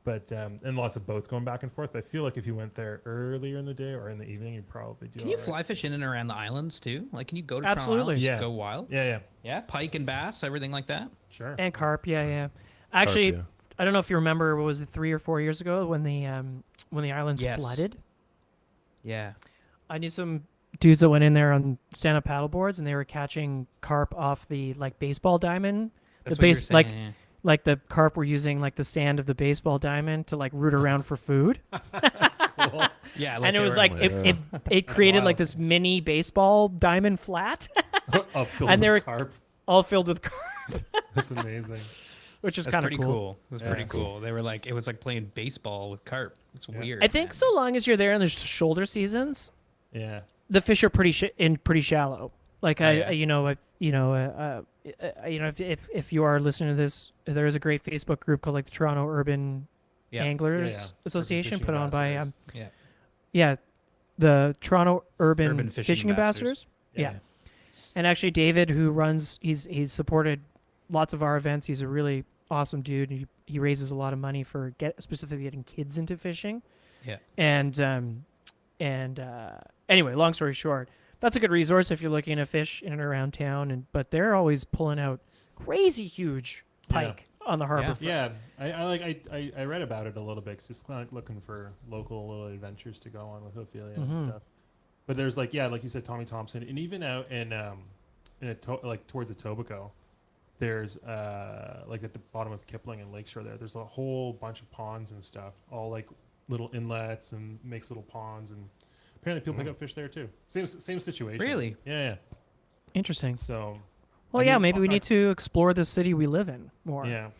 But and lots of boats going back and forth. But I feel like if you went there earlier in the day or in the evening, you'd probably do. Can you all right. fly fish in and around the islands too? Like, can you go to Absolutely. Toronto Island and Yeah. just go wild? Yeah, Yeah, pike and bass, everything like that. sure. And carp, yeah. Actually, Carp, I don't know if you remember, what was it, 3 or 4 years ago when the islands Yes. flooded? Yeah. I knew some dudes that went in there on stand-up paddle boards, and they were catching carp off the like baseball diamond. That's the what you were base saying. like yeah. like the carp were using like the sand of the baseball diamond to like root around for food. Cool. Yeah, And it they was were- like it created like wild. this mini baseball diamond flat, Filled And they with were- carp. all filled with carp, That's amazing. which is That's kind of pretty cool. cool. It was Yeah. pretty cool. They were like, it was like playing baseball with carp. It's Yeah. weird. I think man. so long as you're there in the shoulder seasons, Yeah. the fish are pretty shallow. Like Oh, yeah. if you are listening to this, there is a great Facebook group called like the Toronto Urban Yeah. Anglers Yeah. Association, Urban put on by Fishing Yeah. the Toronto Urban, Urban Fishing, Fishing Ambassadors. Yeah. And actually, David, who runs, he's supported lots of our events. He's a really awesome dude. He raises a lot of money for specifically getting kids into fishing. Yeah. And anyway, long story short, that's a good resource if you're looking to fish in and around town. But they're always pulling out crazy huge pike on the harbor. Yeah. front. Yeah, I read about it a little bit. 'Cause just kind of looking for local little adventures to go on with Ophelia and stuff. But there's like like you said, Tommy Thompson, and even out in like towards Etobicoke, there's like at the bottom of Kipling and Lakeshore there's a whole bunch of ponds and stuff, all like little inlets and makes little ponds, and apparently people pick up fish there too. Same situation. Really? Yeah. Interesting. So. Well, I yeah, mean, maybe we I- need to explore the city we live in more. Yeah.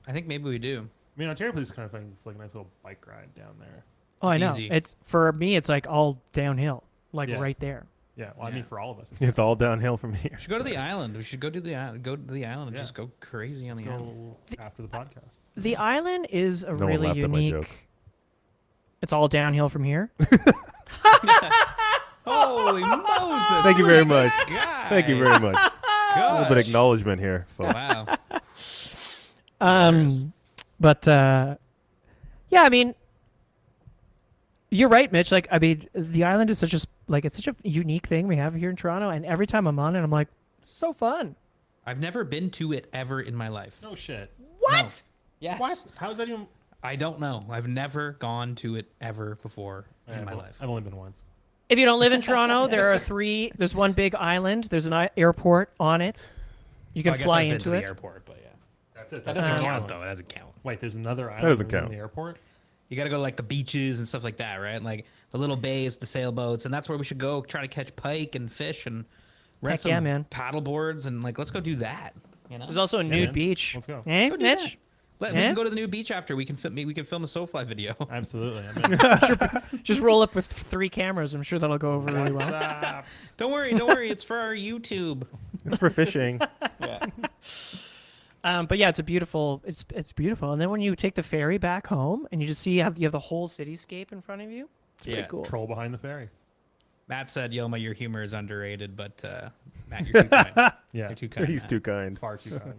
I think maybe we do. I mean, Ontario Place is kind of fun. It's like a nice little bike ride down there. Oh, I It's know. easy. It's for me. It's like all downhill, like Yeah. right there. Yeah. Well, I Yeah. mean, for all of us. It's all downhill from here. We should go to the island. We should go to the island. Go to the island and Yeah. just go crazy on Let's the island. go after the podcast. The island is a No one really laughed at my unique. joke. It's all downhill from here. Holy Moses! Thank you very much. Guy. Thank you very much. A little bit of Gosh. acknowledgement here, folks. Wow. But yeah, I mean, you're right, Mitch. Like, I mean, the island is it's such a unique thing we have here in Toronto, and every time I'm on it, I'm like, so fun. I've never been to it ever in my life. No shit. What? Yes. What? How is that even? I don't know. I've never gone to it ever before in my life. I've only been once. If you don't live in Toronto, there are three. There's one big island. There's an airport on it. You can Well, I guess fly I've been into to the it. airport, but yeah. That's it. That That's doesn't the count, island. though. That doesn't count. Wait, there's another island doesn't in count. the airport. You got to go to, like, the beaches and stuff like that, right? Like the little bays, the sailboats, and that's where we should go try to catch pike and fish and rent Heck some yeah, man. paddle boards and, like, let's go do that. You know? There's also a nude man. beach. Let's go. Eh, Go do Mitch? that. We Yeah? can go to the new beach after. We can film a SoFly video. Absolutely. I mean, Just roll up with 3 cameras. I'm sure that'll go over really well. Don't worry. It's for our YouTube. It's for fishing. Yeah. But yeah, it's beautiful. And then when you take the ferry back home and you just see you have the whole cityscape in front of you, it's pretty Yeah. cool. Troll behind the ferry. Matt said, Yoma, your humor is underrated, but Matt, you're too kind. Yeah. You're too kind. He's Matt. too kind. Far too kind.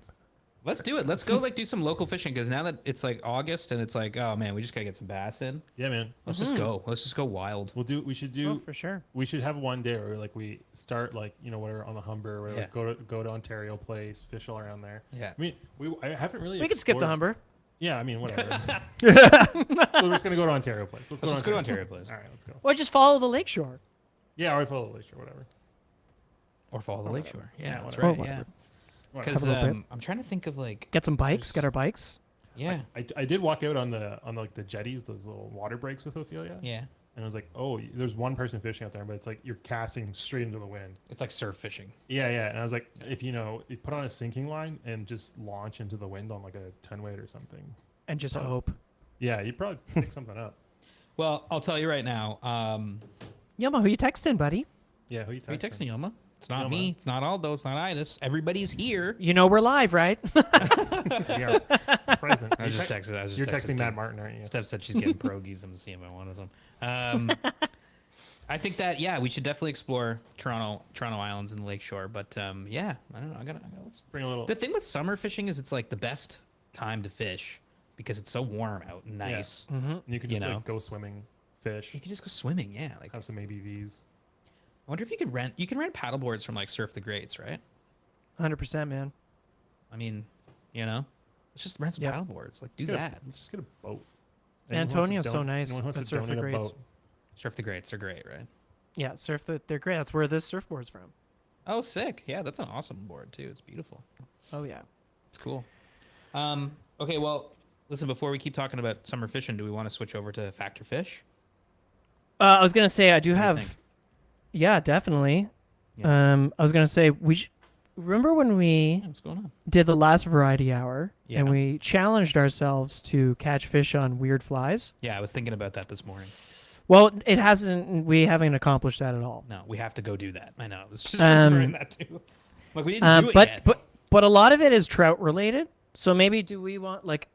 Let's do it. Let's go do some local fishing because now that it's like August and it's like, oh man, we just gotta get some bass in. Yeah, man. Let's just go. Let's just go wild. We should do. Oh, for sure. We should have one day where like we start like whatever on the Humber, where like go to Ontario Place, fish all around there. Yeah. I mean, I haven't really. We could skip the explored- Humber. Yeah, I mean whatever. So we're just gonna go to Ontario Place. Let's Let's just go to Ontario Place. All right, let's go. Or just follow the lakeshore. Yeah, or follow the lakeshore, whatever. Or follow the lakeshore. Yeah, Yeah, that's whatever. right. Oh, Yeah. whatever. Because Have a little bit. I'm trying to think of like, Get some bikes. Just- Get our bikes. yeah, I did walk out on like the jetties, those little water breaks with Ophelia, yeah. and I was like, oh, there's one person fishing out there, but it's like you're casting straight into the wind. It's like surf fishing. Yeah, and I was like, if you put on a sinking line and just launch into the wind on like a 10 weight or something. And just Oh. hope. Yeah, you'd probably pick something up. Well, I'll tell you right now. Yama, who you texting, buddy? Yeah, who you Who you texting? texting, Yoma? It's not Yoma. me. It's not Aldo. It's not Idis. Everybody's here. You know we're live, right? Yeah, present. I was just texting. You're texting Matt Martin, aren't you? Steph said she's getting pierogies. I'm seeing if I want some. I think that we should definitely explore Toronto Islands and the Lakeshore. But yeah, I don't know. I gotta let's. Bring a little. The thing with summer fishing is it's like the best time to fish because it's so warm out and Yeah. nice. Mm-hmm. And you can You just know. like go swimming, fish, You can just go swimming, yeah. Like, I have some ABVs. wonder if you could rent. You can rent paddle boards from like Surf the Greats, right? 100%, man. I mean, let's just rent some Yep. paddle boards. Like, do Let's get that. Let's just get a boat. Antonio's so nice Anyone wants at to Surf the donate a Greats. boat? Surf the Greats are great, right? Yeah, they're great. That's where this surfboard's from. Oh, sick. Yeah, that's an awesome board too. It's beautiful. Oh yeah. It's cool. Okay, well, listen, before we keep talking about summer fishing, do we want to switch over to Factor Fish? I was gonna say I do What do you have. think? Yeah, definitely. Yeah. I was gonna say remember when we Yeah, what's going on? did the last variety hour Yeah. and we challenged ourselves to catch fish on weird flies. Yeah, I was thinking about that this morning. Well, we haven't accomplished that at all. No, we have to go do that. I know. I was just Um, remembering that too. Like, we didn't do it yet. but a lot of it is trout related. So maybe do we want like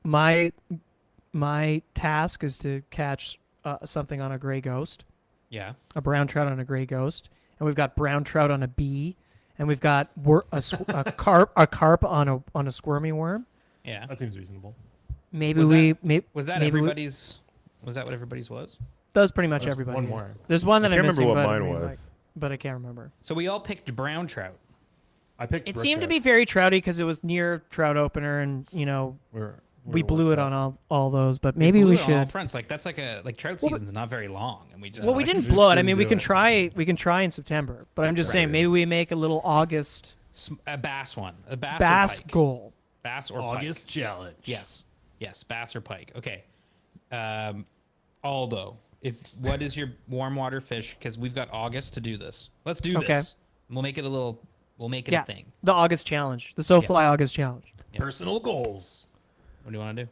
my task is to catch something on a gray ghost, Yeah. a brown trout on a gray ghost, and we've got brown trout on a bee, and we've got a carp on a squirmy worm. Yeah. That seems reasonable. Maybe Was we that- maybe Was that maybe everybody's? Was that what everybody's was? that was pretty much There's everybody. One yeah. more. There's one I that can't I'm remember missing, what but, mine I mean, was. but I can't remember. So we all picked brown trout. I picked. It brook seemed to trout. be very trouty because it was near trout opener, and we blew it on all those. But maybe blew we it on all should. fronts. Like, that's like trout Well, but- season's not very long, and we just. Well, we like, didn't just blow it. I didn't mean, we do can it. try. We can try in September. But I'm just Right. saying, maybe we make a little August a bass one, a bass, bass or pike. goal. Bass or August pike. challenge. Yes, bass or pike. Okay. Aldo, what is your warm water fish? Because we've got August to do this. Let's do Okay. this. We'll make it We'll make it Yeah, a thing. the August challenge, the SoFly August challenge. Yeah. Personal goals. What do you want to do?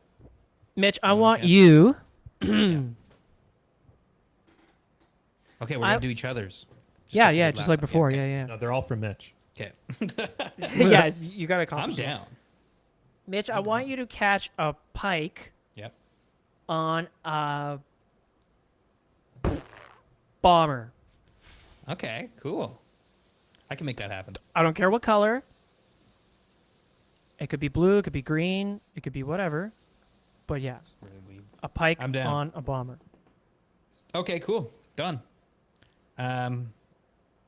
Mitch, I Okay. want you. Okay, we're gonna do each other's. Yeah, like we yeah, did just last like time. before. okay. Yeah, No, they're all from Mitch. Okay. yeah. You got to I'm accomplish that. down. Mitch, I want you to catch a pike Yep. on a bomber. Okay. Cool. I can make that happen. I don't care what color. It could be blue, it could be green, it could be whatever. But yeah, a pike I'm down. on a bomber. Okay. Cool. Done.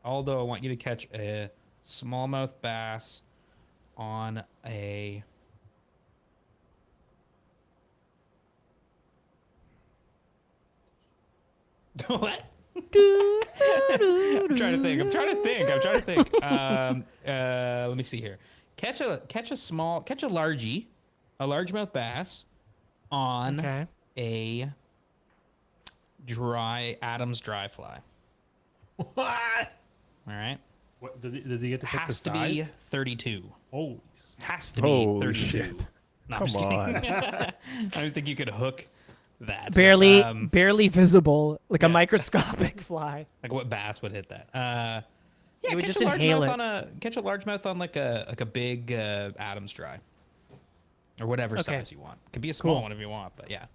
Aldo, I want you to catch a smallmouth bass on a. What? I'm trying to think. Let me see here. Catch a largemouth bass on Okay. a Adam's dry fly. What? All right. What does he get to pick the Has to be size? 32. Holy Has to be Holy 32. shit. No, I'm Come just kidding. on. I don't think you could hook that. Barely visible, like a yeah. microscopic fly. Like what bass would hit that? It would catch just a inhale largemouth catch a largemouth on like a big Adam's dry, or whatever Okay. size you want. Could be a small Cool. one if you want, but yeah,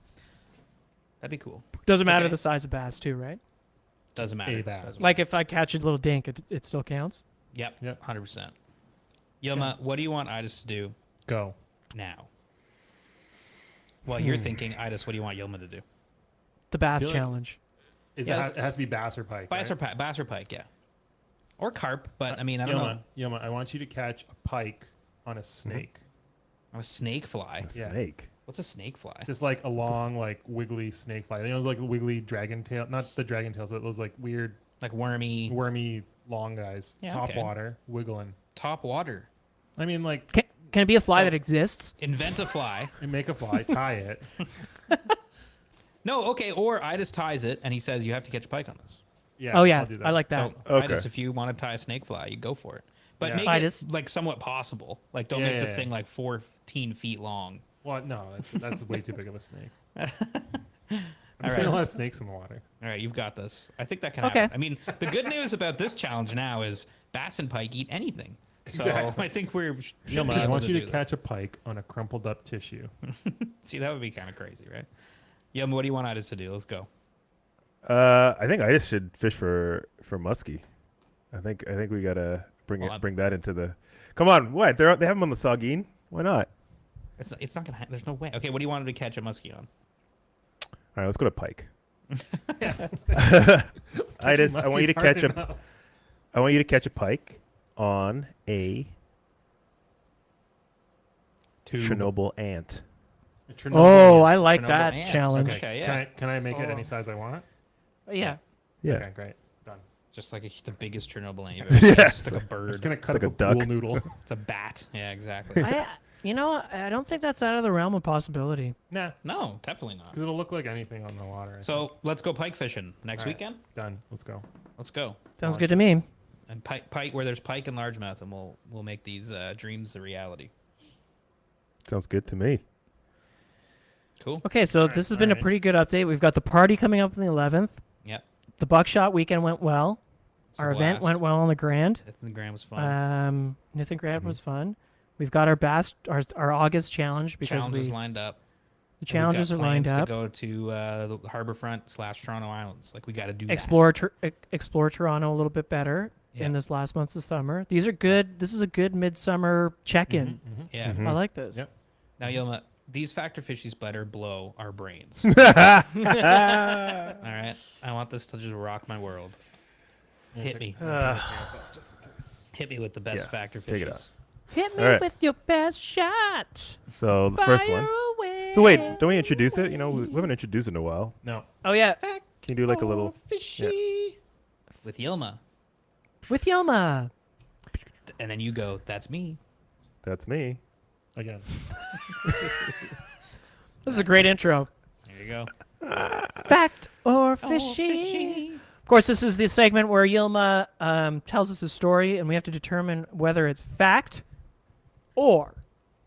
that'd be cool. Doesn't matter Okay. the size of bass too, right? Doesn't matter. a bass. Doesn't Like if I catch a little dink, it still counts. Yep. Yep. 100%. Yilma, what do you want Idis to do Go. now? Well, you're thinking, Idis, what do you want Yilma to do? The bass Feel like- challenge. Yes. It has to be bass or pike. Bass right? or pike, yeah. Or carp, but I mean, I don't know. Yoma, I want you to catch a pike on a snake. A snake fly. A Yeah. snake. What's a snake fly? Just like a long, like wiggly snake fly. You know, it was like wiggly dragon tail. Not the dragon tails, but those like weird, Like wormy wormy, long guys. Yeah, Top okay. water, wiggling. top water. I mean, like, Can it be a fly So- that exists? Invent a fly. you make a fly, tie it. No, okay, or Idis ties it and he says you have to catch a pike on this. Yeah. Oh yeah, I'll do that. I like that. So Okay. Idis, if you want to tie a snake fly, you go for it. But Yeah. make Idis. it like somewhat possible. Like don't Yeah, make yeah, this yeah. thing like 14 feet long. Well, no, that's way too big of a snake. I've All seen a right. lot of snakes in the water. All right, you've got this. I think that can Okay. happen. I mean, the good news about this challenge now is bass and pike eat anything. So Exactly. I think we're should be Yoma, I able want you do to this. catch a pike on a crumpled up tissue. See, that would be kind of crazy, right? Yum, what do you want Idis to do? Let's go. I think I just should fish for muskie. I think we gotta bring Well, bring that into the. Come on, what? They have them on the Saugeen. Why not? It's not gonna. There's no way. Okay, what do you want him to catch a muskie on? All right, let's go to pike. I want you to catch a. I want you to catch a pike on a Chernobyl ant. Oh, I like Chernobyl that ants. challenge. Okay, yeah. Can I make it any size I want? Yeah. Yeah. Okay, great. Done. Just like the biggest Chernobyl ant you've ever seen. Yeah. It's like a bird. It's gonna cut like up a duck. pool noodle. It's a bat. Yeah, exactly. I don't think that's out of the realm of possibility. Nah, No, definitely not. because it'll look like anything on the water. I think. So let's go pike fishing next All right. weekend. Done. Let's go. Let's go. Sounds good to me. And pike where there's pike and largemouth, and we'll make these dreams a reality. Sounds good to me. Cool. Okay, so Alright, this has been a alright. pretty good update. We've got the party coming up on the 11th. Yep. The buckshot weekend went well. It's a Our event blast. went well on the Grand. I think the gram was fun. Nathan Grant was fun. We've got our August challenge because Challenges lined up. the And we've challenges got are lined plans up. to go to the Harborfront / Toronto Islands. Like we got to do Explore Toronto a little bit better Yeah. in this last month of summer. These are good. This is a good midsummer check-in. that. Yeah. Mhm. I like this. Yep. Now, Yilma, these factor fishies better blow our brains. All right. I want this to just rock my world. Hit me. Hit me with the best Yeah, factor take it fishies. Hit me All right. with your best shot. So the first Fire one. away. So wait, don't we introduce it? You know, we haven't introduced it in a while. No. Oh yeah, Can you do like a little? fishy with Yilma, with Yilma. and then you go. That's me. That's me. Again. This is a great intro. There you go. Fact or fishy? Of course, this is the segment where Yilma tells us a story, and we have to determine whether it's fact or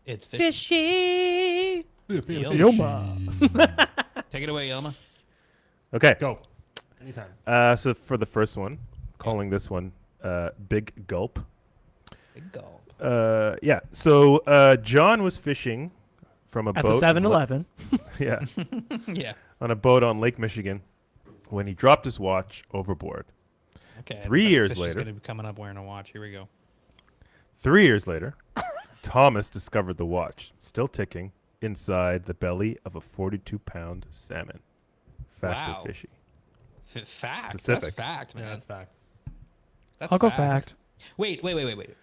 It's fishy. fishy. Yilma. Take it away, Yilma. Okay. Go. Anytime. So for the first one, calling this one Big Gulp. Big gulp. Yeah. So John was fishing from a At boat. the 7-Eleven. Yeah. Yeah. On a boat on Lake Michigan when he dropped his watch overboard. Okay. 3 years Fish later- is going to be coming up wearing a watch. Here we go. 3 years later, Thomas discovered the watch still ticking inside the belly of a 42-pound salmon. Fact Wow. or fishy? Fact. Specific. That's fact, man. Yeah, that's fact. That's I'll go fact. Wait.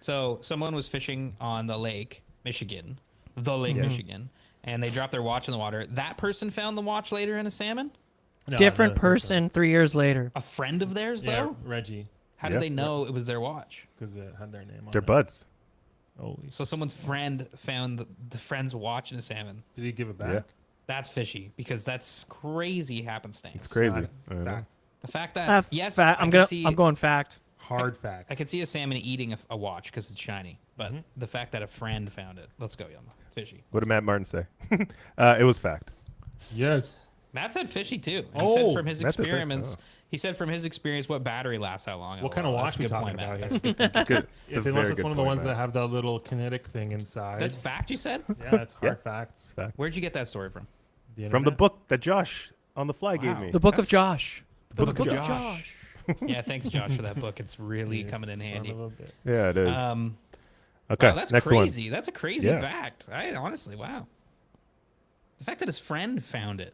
So someone was fishing on the Lake Michigan, Michigan, and they dropped their watch in the water. That person found the watch later in a salmon? No, Different the person 3 years later. A friend of theirs, Yeah, though? Reggie, How Yeah. did they know it was their watch? because it had their name on They're it. buds. Holy. So someone's friend found the friend's watch in a salmon. Did he give it back? Yeah. That's fishy because that's crazy happenstance. It's crazy. Got it. I know. Fact. The fact that yes, I I'm can see, going fact. Hard fact. I could see a salmon eating a watch because it's shiny, but Mhm. the fact that a friend found it. Let's go, Yama. Fishy. What did Matt Martin say? It was fact. Yes. Matt said fishy too. He Oh, said from his Matt said fishy. experiments. Oh. He said from his experience, what battery lasts how long? What kind of watch That's a we good talking point, Matt. about That's a here? good point. It's good. It's a If very unless it's good one of the point, ones Matt. that have that little kinetic thing inside. That's fact. You said. yeah, that's hard Yeah. facts. Fact. Where'd you get that story from? From the book that Josh on the fly gave Wow. me. The Book of That's- Josh. The Book of Josh. Yeah, thanks, Josh, for that book. It's really coming in handy. Yeah, it is. Okay, Wow, that's next crazy. That's a crazy Yeah. fact. I honestly, wow. The fact that his friend found it.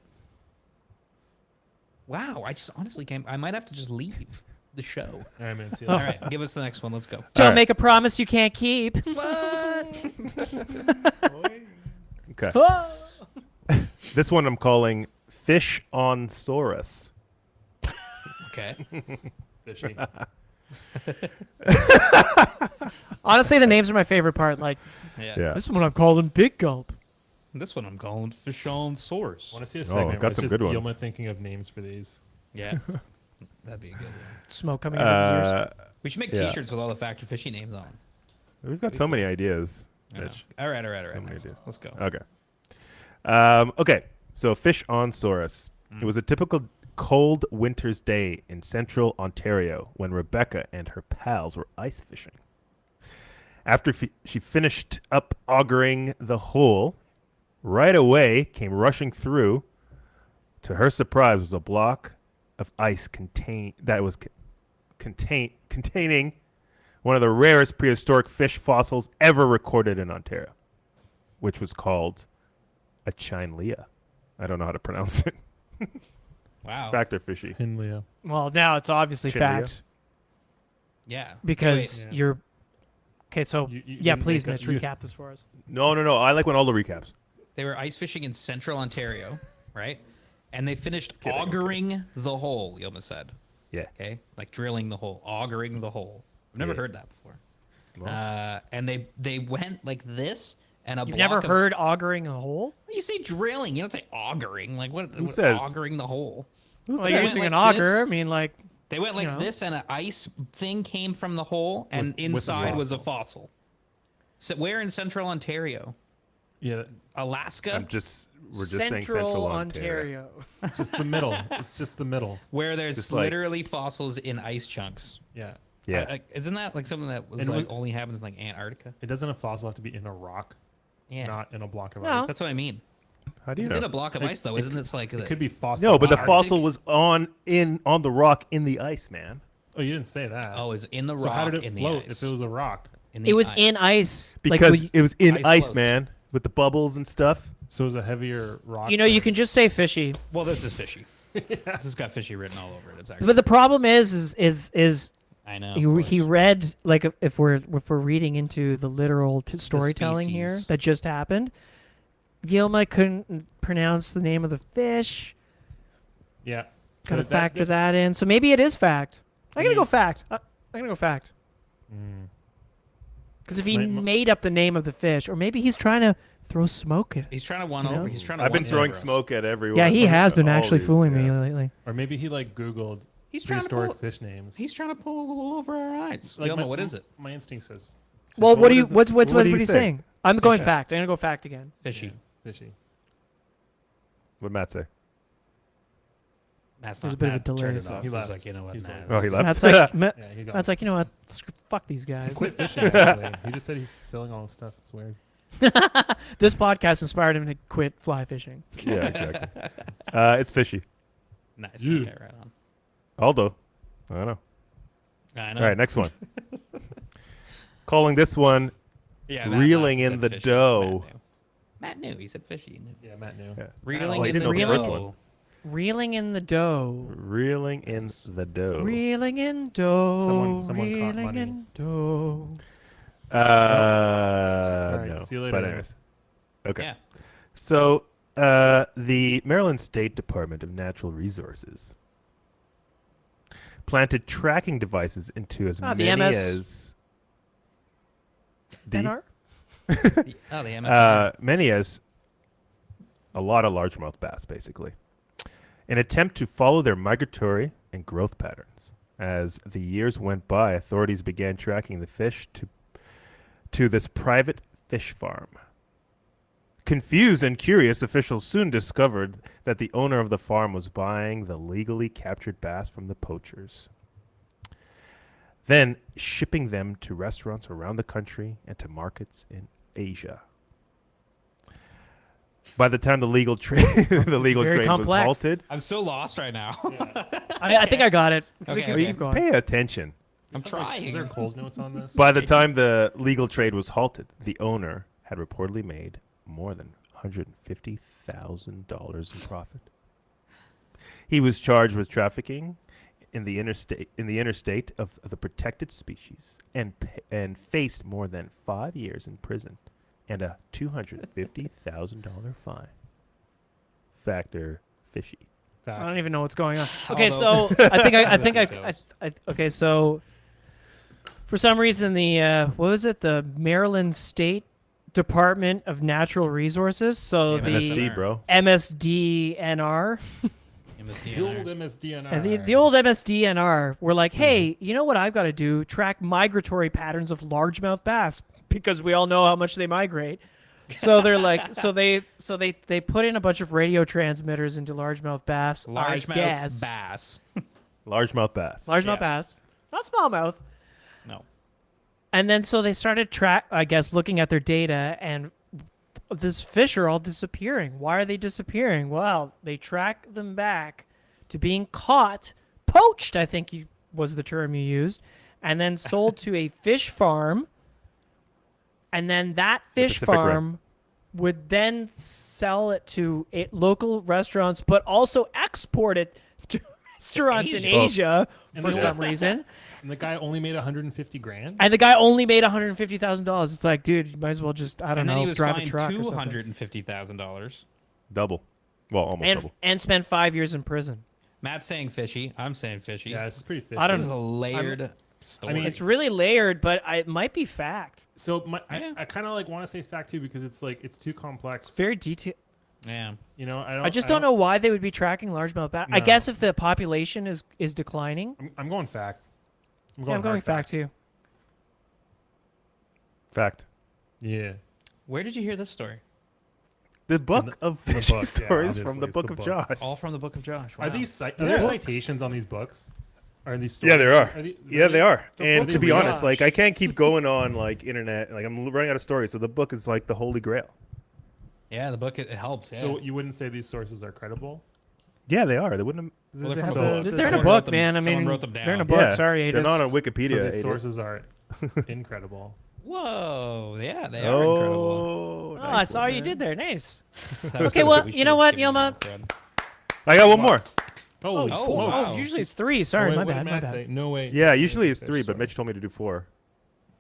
Wow, I just honestly can't. I might have to just leave the show. I'm gonna see All that. right, give us the next one. Let's go. Don't right. make a promise you can't keep. What? one. Okay. This one I'm calling Fish on Saurus. Okay. Fishy. Honestly, the names are my favorite part. Like, Yeah. Yeah. this one I'm calling Big Gulp. This one I'm calling fish on source. Want to see a Oh, segment? got where it's some just good ones. Yilma thinking of names for these. Yeah. That'd be a good one. Smoke coming out of his ears. We should make Yeah. T-shirts with all the factor fishy names on. We've got so many ideas. I know. Mitch. All right. So many Next. ideas. Let's go. Okay. Okay. So Fish on Saurus. It was a typical cold winter's day in central Ontario when Rebecca and her pals were ice fishing. After she finished up augering the hole, right away came rushing through. To her surprise, was a block of ice containing one of the rarest prehistoric fish fossils ever recorded in Ontario. which was called a chinlea. I don't know how to pronounce it. Wow. Fact or fishy? In Leo. Well, now it's obviously Chinlea? fact Yeah. because Yeah. you're. Okay, so You yeah, didn't please, make Mitch, recap this for us. No. I like when all the recaps. They were ice fishing in central Ontario, right? And they finished Kidding, I'm augering the hole, Yoma said. Yeah. Okay? Like drilling the hole, augering the hole. I've never Yeah. heard that before. Well. And they went like this and a You've block never of- heard augering a hole? You say drilling, you don't say augering. Like what says? augering the hole? Well, They you're went using like an auger. this. I mean, like, They went like know. this and an ice thing came from the hole and With a inside was a fossil. fossil. So where in central Ontario? Yeah, Alaska? We're just saying Central Ontario. just the middle. It's just the middle. Where there's Just like- literally fossils in ice chunks. Yeah. Yeah. Isn't that like something that was And like was- only happens in like Antarctica? It doesn't a fossil have to be in a rock, Yeah. not in a block of No. ice. That's what I mean. How do you It's in know? a block of ice though, isn't it? Like It could be fossil. No, but the Arctic? fossil was on the rock in the ice, man. Oh, you didn't say that. Oh, it's in the so rock how did it in float the ice. if it was a rock? In the it was ice. in ice. Like, Because would it was in Ice ice, floats. man, with the bubbles and stuff. So it was a heavier rock. you know, you can just say fishy. Well, this is fishy. This has got fishy written all over it. It's actually. But the problem is I know. he read, like, if we're reading into the literal storytelling here species. that just happened, Gilma couldn't pronounce the name of the fish. Yeah. Got to So factor that in. So maybe it is fact. I'm gonna mean- go fact. I'm gonna go fact. Mm. Because if he Might- made up the name of the fish, or maybe he's trying to throw smoke at it. He's trying to one You know? over. He's trying to. I've been one throwing over us. smoke at everyone. Yeah, he has been actually Always, fooling me yeah. lately. Or maybe he like Googled He's trying to prehistoric pull. fish names. He's trying to pull the wool over our eyes. Like Yoma, what is it? My instinct says. Well, fish. what do you? is it? What's What what do you he's say? saying? I'm going Fish. fact. I'm gonna go fact again. Fishy. Yeah, fishy. What Matt say? That's There's not a bit of a Matt delay, turned it so- off. He He's left. like, you know what? He's Nah. like- Oh, he left. That's like Yeah, he got. that's like, you know what? Fuck these guys. Quit fishing. Actually. He just said he's selling all his stuff. It's weird. This podcast inspired him to quit fly fishing. Yeah, exactly. It's fishy. Nice. Yeah. Okay, right on. Aldo. I don't know. I know. All right, next one. Calling this one Yeah, Matt reeling laughed in and the said fishy. dough. Matt knew. He said fishy. He knew. Yeah, Matt knew. Yeah. Reeling Oh, he in didn't the know the first dough. one. Reeling in the dough. Reeling in Yes. the dough. Reeling in dough. Someone caught reeling money. in dough. Alright, No. see you later. But anyways. Okay. Yeah. So, the Maryland State Department of Natural Resources planted tracking devices into as the many MS as NR? Oh, the MS. many as a lot of largemouth bass, basically, in attempt to follow their migratory and growth patterns. As the years went by, authorities began tracking the fish to this private fish farm. Confused and curious, officials soon discovered that the owner of the farm was buying the legally captured bass from the poachers, then shipping them to restaurants around the country and to markets in Asia. By the time the legal trade very was complex. halted, I'm so lost right now. I think I got it. Okay, We can okay. keep going. pay attention. I'm trying. Is there Coles notes on this? By the time the legal trade was halted, the owner had reportedly made more than $150,000 in profit. He was charged with trafficking in the interstate of the protected species and faced more than 5 years in prison and a $250,000 fine. Factor fishy. I Fact. don't even know what's going on. Okay, Although- so I think Details. okay, so for some reason the what was it? The Maryland State Department of Natural Resources, so the MSD, bro. MSDNR, MSD. The old MSDNR. and the old MSDNR were like, hey, you know what I've got to do? Track migratory patterns of largemouth bass because we all know how much they migrate. So they're like, so they put in a bunch of radio transmitters into largemouth bass. I guess. bass. Largemouth bass. Largemouth Yeah. bass, not smallmouth. No. And then so they started looking at their data, and these fish are all disappearing. Why are they disappearing? Well, they track them back to being caught, poached, I think was the term you used, and then sold to a fish farm. And then that fish Pacific Rim. farm would then sell it to local restaurants, but also export it to restaurants in Asia for some reason. And the guy only made 150 grand. And the guy only made $150,000. It's like, dude, you might as well just, I don't And then he know, was drive a fined truck or something. $250,000. Double. Well, almost double. And spend 5 years in prison. Matt's saying fishy. I'm saying fishy. Yeah, this is pretty fishy. I don't This is a layered story. I mean, It's really layered, but it might be fact. So Yeah. I kind of like want to say fact too because it's like it's too complex. It's very detailed. yeah. You know, I just don't know why they would be tracking largemouth bass. I No. guess if the population is declining. I'm going fact. I'm hard going fact too. Fact. Yeah. Where did you hear this story? The book of fishing book, yeah, stories obviously, from the it's book the of book. Josh. All from the Book of Josh. Wow. Are there citations on these books? Are these stories? Yeah, there are. they- Yeah, they are. The And book to of be honest, Josh. like I can't keep going on like internet. Like I'm running out of stories. So the book is like the holy grail. Yeah, the book, it helps. Yeah. So you wouldn't say these sources are credible? Yeah, they are. They wouldn't. Well, They they're have from a a- book. They're in a Someone wrote book, them- man. I someone mean, wrote them they're in a down. book. Yeah, Sorry, they're Atis. not on So Wikipedia. these Atis. sources are incredible. Whoa. Yeah, they are incredible. Oh, Oh, I saw what you did there. Nice. That was Okay, good. well, We you know should've what, given you Yilma? more credit. I got one more. Holy Oh, smokes. wow. Oh, usually it's 3. Sorry, Wait, my what did bad. My Matt bad. say? No way. Yeah, usually it's Okay, 3, but sorry. Mitch told me to do 4.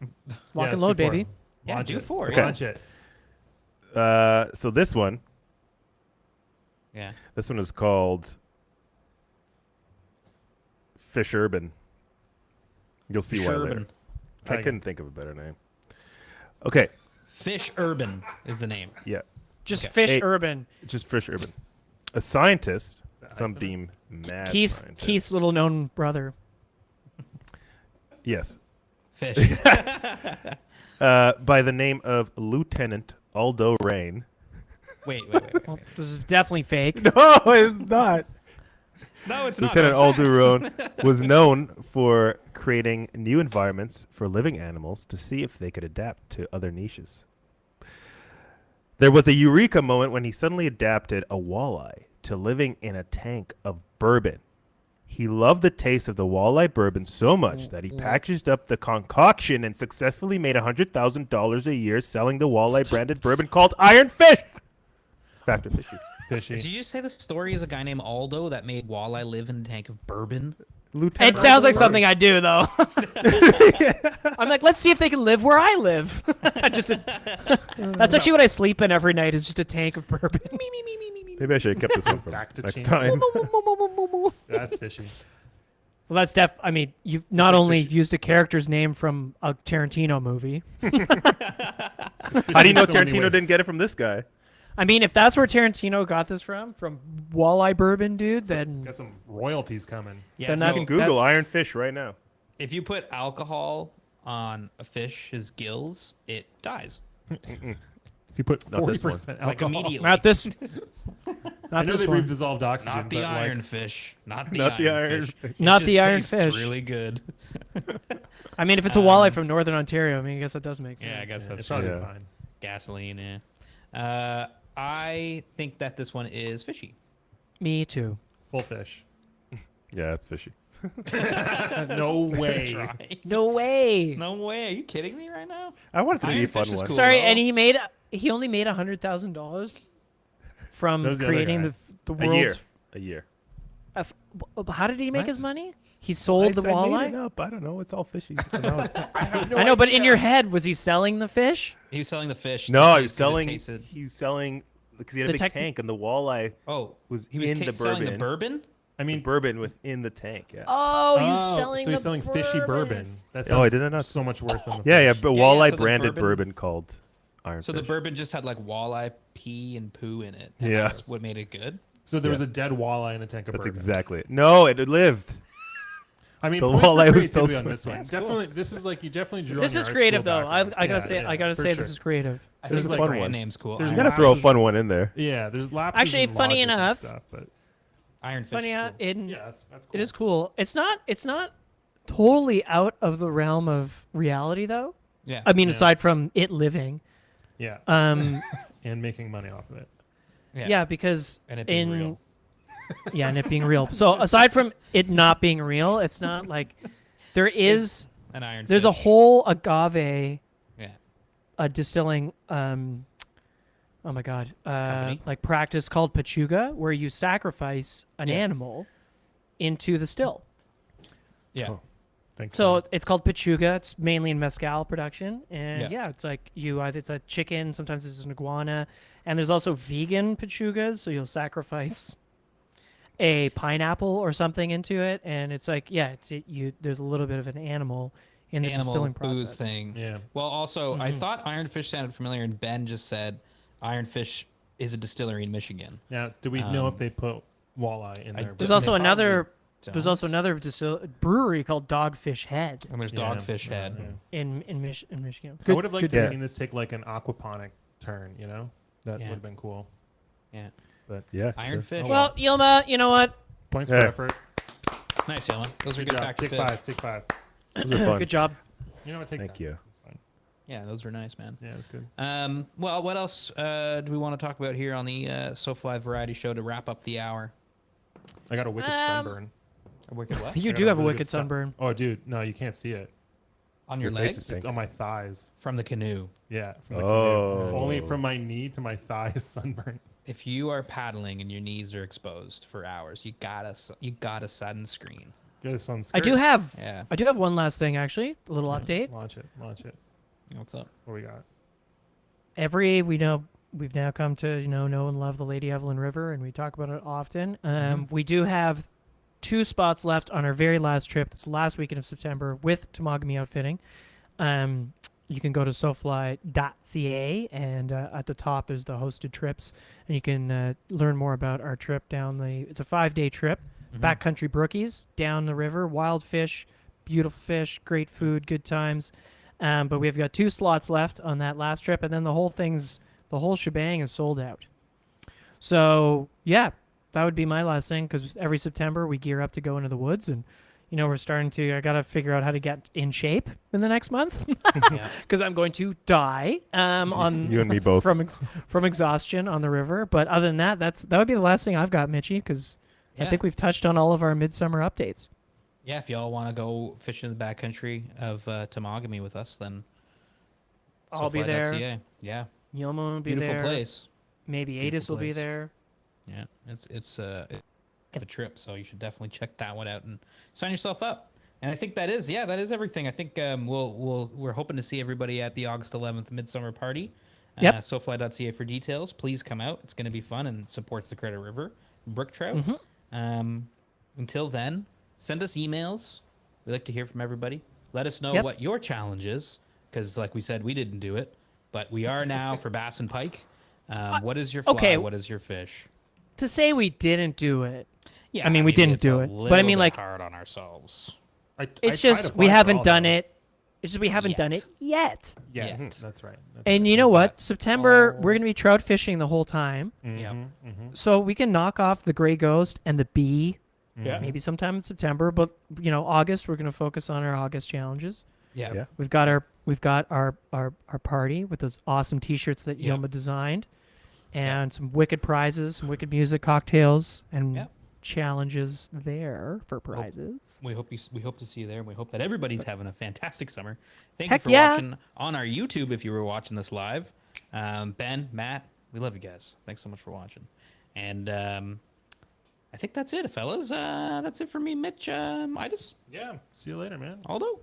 Lock Yeah, and it's load, before. baby. Yeah, Launch do it. 4. Okay. Yeah. Launch it. So this one Yeah. is called Fish Urban. You'll see why later. Urban. Try I again. couldn't think of a better name. Okay, Fish Urban is the name. yeah, Just Okay. fish Hey. urban. just Fish Urban. A scientist, that some hyphenate? deem mad scientist. Keith's little known brother. Yes, Fish. by the name of Lieutenant Aldo Rain. wait. Well, this is definitely fake. No, it's not. No, it's not. Lieutenant No, it's Aldo fact. Rain was known for creating new environments for living animals to see if they could adapt to other niches. There was a eureka moment when he suddenly adapted a walleye to living in a tank of bourbon. He loved the taste of the walleye bourbon so much that he packaged up the concoction and successfully made $100,000 a year selling the walleye branded bourbon called Iron Fish. Fact or fishy? Fishy. Did you just say the story is a guy named Aldo that made walleye live in a tank of bourbon? Lieutenant It sounds like Aldo something I do, though. I'm like, let's see if they can live where I live. That's actually what I sleep in every night is just a tank of bourbon. Rain. Maybe I should have kept this one for Back to next chain. time. That's fishy. Well, that's I mean, you've not like only fish- used a character's name from a Tarantino movie. How do you know So many Tarantino ways. didn't get it from this guy? I mean, if that's where Tarantino got this from walleye bourbon, dude, then Got some royalties coming. Yeah, Then so that You can Google that's- Iron Fish right now. if you put alcohol on a fish's gills, it dies. If you put Not this 40% Like alcohol. immediately. not this. I Not know this they breathe one. dissolved oxygen, Not the but iron like, fish. Not the Not the iron iron fish. fish. It Not just the iron tastes fish. really good. I mean, if it's a walleye from Northern Ontario, I mean, I guess that does make sense. Yeah, I guess yeah, that's it's probably Yeah. fine. gasoline. Yeah. I think that this one is fishy. Me too. Full fish. Yeah, it's fishy. No way. Try. No way. No way. Are you kidding me right now? I wanted to be a Iron fun Fish is one. cool. Sorry, though. and he only made $100,000 from That was the other creating guy. the A year. world's. A year. How did he make What? his money? He sold the I made walleye. it up. I don't know. It's all fishy. So now- I know, but in your head, was he selling the fish? He was selling the fish. no, to he taste was 'cause it selling. tasted- He was selling because he had The a big tech- tank, and the walleye Oh, was he was in the selling the bourbon. bourbon. I The mean, bourbon within the tank. Yeah. Oh, he's oh, selling. so he's the selling fishy bourbon. That Oh, I sounds didn't know. so much worse than the Yeah, yeah, fish. but Yeah, yeah, walleye so the branded bourbon- bourbon called Iron So Fish. the bourbon just had like walleye pee and poo in it. Yeah. That's what made it good. So there was Yeah. a dead walleye in a tank of That's bourbon. exactly it. No, it lived. I mean, The points for walleye was still creativity on this one. That's cool. Definitely, this is like you definitely drew. This on your is art creative, school though. I background. gotta Yeah, say, yeah, I gotta for say, sure. this is creative. I There's think a the fun brand one. name's cool. There's You Iron gotta throw a lapses- fun one in there. Yeah, there's lapses. Actually, in funny logic and enough- stuff, but Iron Fish. Funny, is cool. yeah, that's cool. it is cool. It's not totally out of the realm of reality, though. Yeah. I mean, Yeah. aside from it living, Yeah, um, and making money off of it. yeah, because And it being in real. yeah, and it being real. So aside from it not being real, it's not like there is. An iron. There's a fish. whole agave Yeah. distilling oh my god, Company? like practice called pachuga, where you sacrifice an Yeah. animal into the still. Yeah. Oh. Thanks. So man. it's called pachuga. It's mainly in mezcal production, and Yeah. yeah, it's like it's a chicken, sometimes it's an iguana, and there's also vegan pachugas. So you'll sacrifice a pineapple or something into it, and it's like there's a little bit of an animal in the Animal distilling booze process. thing. Yeah. Well, also, I Mhm. thought Ironfish sounded familiar, and Ben just said Ironfish is a distillery in Michigan. Now, do we know if Um, they put walleye in I there? There's They also probably another. don't. There's also another brewery called Dogfish Head And there's Yeah, Dogfish yeah, Head. yeah. in Michigan. I would have liked to Yeah. have seen this take like an aquaponic turn. You know, that Yeah. would have been cool. Yeah. Yeah. Ironfish. Oh, Well, Yilma, you know what? Points Yeah. for effort. Nice, Yelma. Those are good job. facts. to Take fit. 5. Take 5. Those are fun. Good job. You know what? Take Thank 10. you. It's fine. Yeah, those were nice, man. Yeah, it's good. Well, what else do we want to talk about here on the SoFly Variety Show to wrap up the hour? I got a wicked Um, sunburn. A wicked what? You I got do have a really good wicked sunburn. Oh, dude, no, you can't see it. On your Your face legs? is pink. It's on my thighs. From the canoe. Yeah, from the Oh. canoe. Only from my knee to my thigh is sunburn. If you are paddling and your knees are exposed for hours, you got a sunscreen. Get a sunscreen. Yeah. I do have one last thing actually, a little update. Launch it. Launch it. What's up? What we got? We've now come to know and love the Lady Evelyn River, and we talk about it often. We do have 2 spots left on our very last trip. It's the last weekend of September with Tomagami Outfitting. You can go to sofly.ca, and at the top is the hosted trips, and you can learn more about our trip down it's a 5-day trip, backcountry brookies, down the river, wild fish, beautiful fish, great food, good times. But we've got 2 slots left on that last trip, and then the whole shebang is sold out. So yeah, that would be my last thing, because every September we gear up to go into the woods, and we're starting to. I gotta figure out how to get in shape in the next month, Yeah. because I'm going to die on You and me both. from exhaustion on the river. But other than that, that would be the last thing I've got, Mitchie, because I Yeah. think we've touched on all of our midsummer updates. Yeah, if y'all want to go fishing in the backcountry of Tomagami with us, then I'll be there. SoFly.ca. Yeah, Yilma will be beautiful there. place. Maybe Beautiful Adis will be place. there. Yeah, it's a trip, so you should definitely check that one out and sign yourself up. And I think that is everything. I think we're hoping to see everybody at the August 11th Midsummer Party. Yep. SoFly.ca for details. Please come out. It's going to be fun and supports the Credit River brook trout. Until then, send us emails. We like to hear from everybody. Let us know Yep. what your challenge is, because like we said, we didn't do it, but we are now for bass and pike. What is your fly? okay. What is your fish? To say we didn't do it, Yeah, I mean, we didn't it's do a it, but I little mean, bit like, hard on ourselves. I it's try to just fly we for haven't all done that. it. It's just we haven't done it yet. Yeah, Yet. that's right. That's And right. you know what? But- September, Oh. we're gonna be trout fishing the whole time, Yep. so we can knock off the gray ghost and the bee Yeah. maybe sometime in September. But August, we're gonna focus on our August challenges. Yeah. Yeah. We've got our party with those awesome T-shirts that Yep. Yilma designed, and some wicked prizes, some wicked music, cocktails, and Yep. challenges there for prizes. We hope to see you there. And we hope that everybody's having a fantastic summer. Thank Heck you for yeah. watching on our YouTube. If you were watching this live, Ben, Matt, we love you guys. Thanks so much for watching. And I think that's it, fellas. That's it for me, Mitch. Idis, Yeah. See you later, man. Aldo.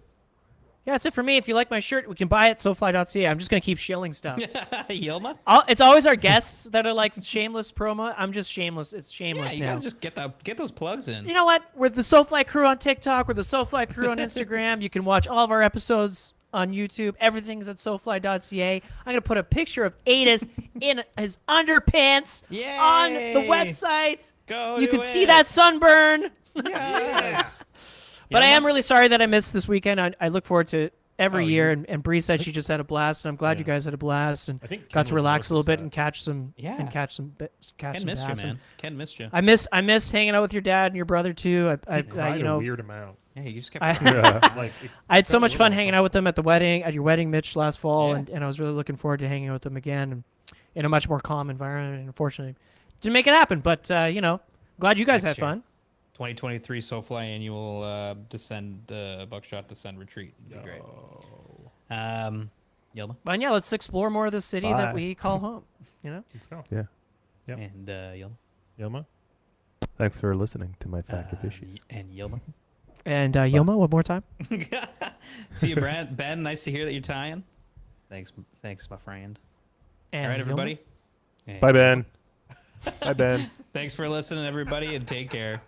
Yeah, that's it for me. If you like my shirt, we can buy it at SoFly.ca. I'm just gonna keep shilling stuff. Yelma. It's always our guests that are like shameless promo. I'm just shameless. It's Yeah, shameless you now. gotta just get those plugs in. You know what? We're the SoFly crew on TikTok. We're the SoFly crew on Instagram. You can watch all of our episodes on YouTube. Everything's at SoFly.ca. I'm gonna put a picture of Adis in his underpants on the Yay! website. Go You do can see it. that sunburn. Yes. But I Yelma? am really sorry that I missed this weekend. I look forward to it every Oh, year, you- and Bree said she just had a blast, and I'm glad you Yeah. guys had a blast and I think got Ken to was relax a little most bit upset. and catch some Yeah. catch some Ken some missed you, bass. man. Ken missed you. I miss hanging out with your dad and your brother too. He cried a weird amount. Yeah, you just kept. I- Like I had so felt a much little fun hanging out with them at your wedding, Mitch, last fall, Yeah. and I was really looking forward to hanging out with them again and in a much more calm environment. And unfortunately, didn't make it happen. But glad you guys Next had year. fun. 2023 SoFly annual Buckshot Descend retreat. It'd be great. Yelma. But yeah, let's explore more of the city that Bye. we call home. You know. Let's go. Yeah. Yep. And Yelma. Yilma? Thanks for listening to my fact of issues. And Yelma. And Yilma, one more time. See you, Brad. Ben, nice to hear that you're tying. Thanks, my friend. And All right, Yilma. everybody. Bye, Ben. Bye, Ben. Thanks for listening, everybody, and take care.